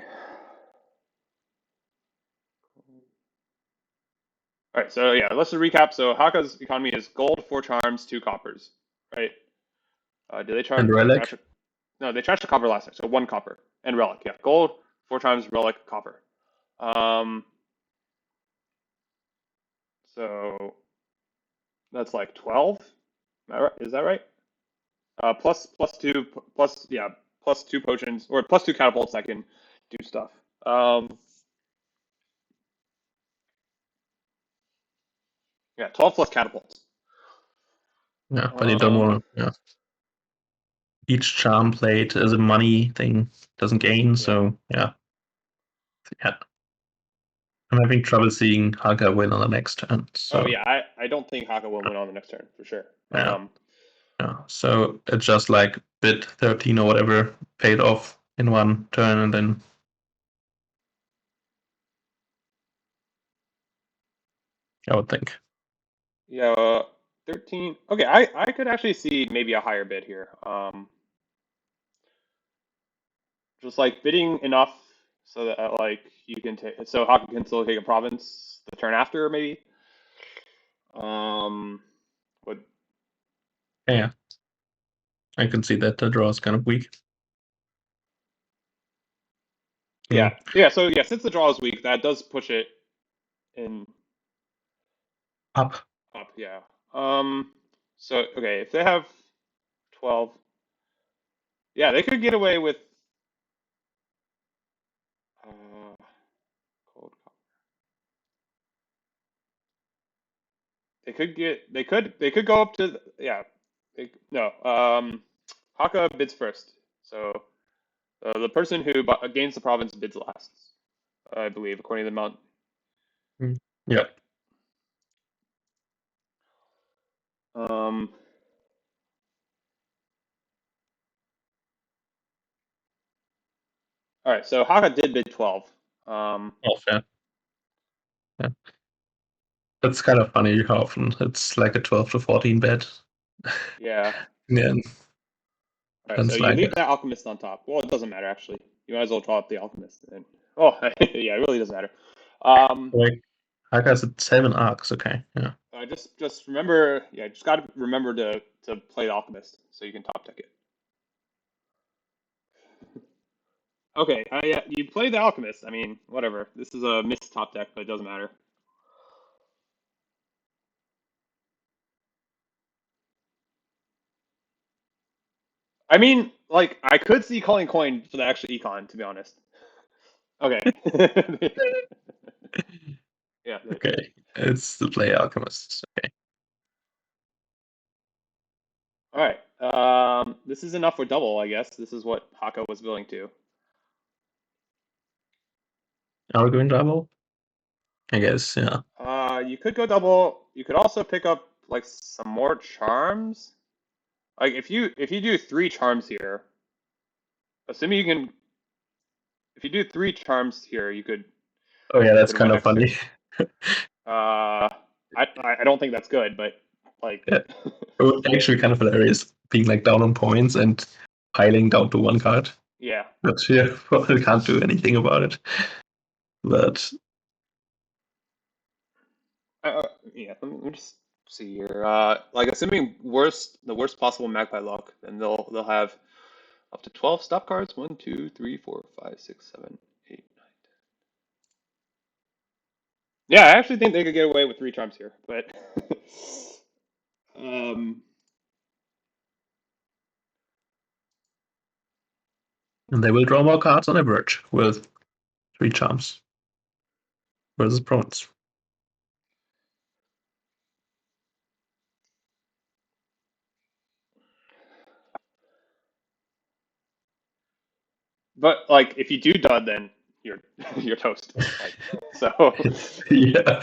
All right. So yeah, let's just recap. So Haka's economy is gold, four charms, two coppers. Right. Did they And trash Relic, it? No, they trashed the copper last time. So one copper and relic. Yeah, gold, four times relic, copper. Um. So that's like 12. Is that right? Plus two plus yeah plus two potions or plus two catapults that can do stuff. Um. Yeah, 12 plus catapults. yeah, but you don't Um. want to. Yeah. Each charm plate is a money thing, doesn't gain, Yeah. so yeah. Yeah. I'm having trouble seeing Haga win on the next turn. Oh So yeah, I don't think Haka will win on the next turn for sure. yeah, yeah. So it's just like bid 13 or whatever paid off in one turn, and then I would think. Yeah, 13. Okay, I could actually see maybe a higher bid here. Just like bidding enough so that like you can take so Haka can still take a province the turn after maybe. Um, but Yeah, yeah. I can see that the draw is kind of weak. yeah, Mm. yeah. So yeah, since the draw is weak, that does push it in Up. up. Yeah. Um. So okay, if they have 12, yeah, they could get away with they could go up to yeah. No, Hakha bids first. So the person who gains the province bids last, I believe, according to the mount. Mm. Yeah. Yep. Um, all right, so Hakha did bid 12. Um, Oh, fair. Yeah. It's kind of funny how often it's like a 12 to 14 bet. yeah. Yeah, All right, and so it's you like, leave that alchemist on top. Well, it doesn't matter actually. You might as well draw up the alchemist. And oh, yeah, it really doesn't matter. Um, like Haka has 7 arcs. Okay, yeah. just remember, yeah, just got to remember to play the alchemist so you can top deck it. Okay, yeah, you play the alchemist. I mean, whatever. This is a missed top deck, but it doesn't matter. I mean, like, I could see calling coin for the extra econ, to be honest. Okay. Yeah. Okay, it's the play alchemist. Okay, All right. This is enough for double, I guess. This is what Haka was willing to. are we going double? I guess, yeah. You could go double. You could also pick up like some more charms. Like if you do three charms here, assuming you can, if you do three charms here, Oh yeah, you that's could kind win of next turn. funny. I don't think that's good, but like, Yeah, it would be actually kind of hilarious being like down on points and piling down to 1 card. yeah. But yeah, probably can't do anything about it. But Yeah. Let me just see here. Like assuming the worst possible magpie luck, then they'll have up to 12 stop cards. One, two, three, four, five, six, seven, eight, nine. Yeah, I actually think they could get away with three charms here, but um, and they will draw more cards on average with 3 charms versus prawns. but like if you do dud, then you're you're toast. Like so, Yeah.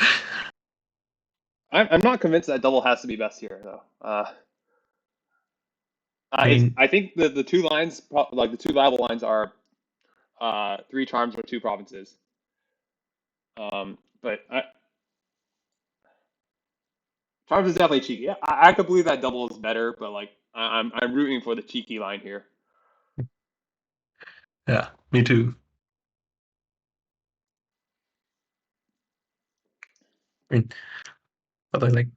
I'm not convinced that double has to be best here though. I mean, I think the two lines, like the two viable lines, are three charms or two provinces. But charms is definitely cheeky. Yeah, I could believe that double is better, but like I'm rooting for the cheeky line here. yeah, me too. I mean, but I like,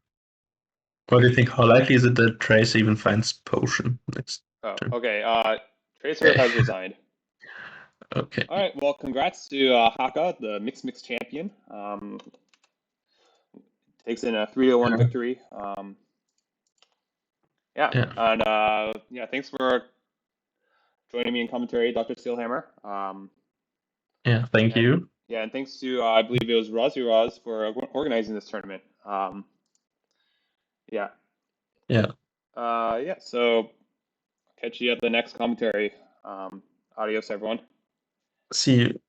what do you think? How likely is it that Trace even finds potion next Oh, turn? okay. Tracer Okay. has resigned. Okay. All right. Well, congrats to Haka, the mixed champion. Takes in a 3-1 Yeah. victory. Yeah, Yeah. and yeah, thanks for joining me in commentary, Dr. Steelhammer. Yeah. Thank And you. yeah, and thanks to I believe it was Roz for organizing this tournament. Yeah. Yeah. Yeah. So catch you at the next commentary. Adios, everyone. See you.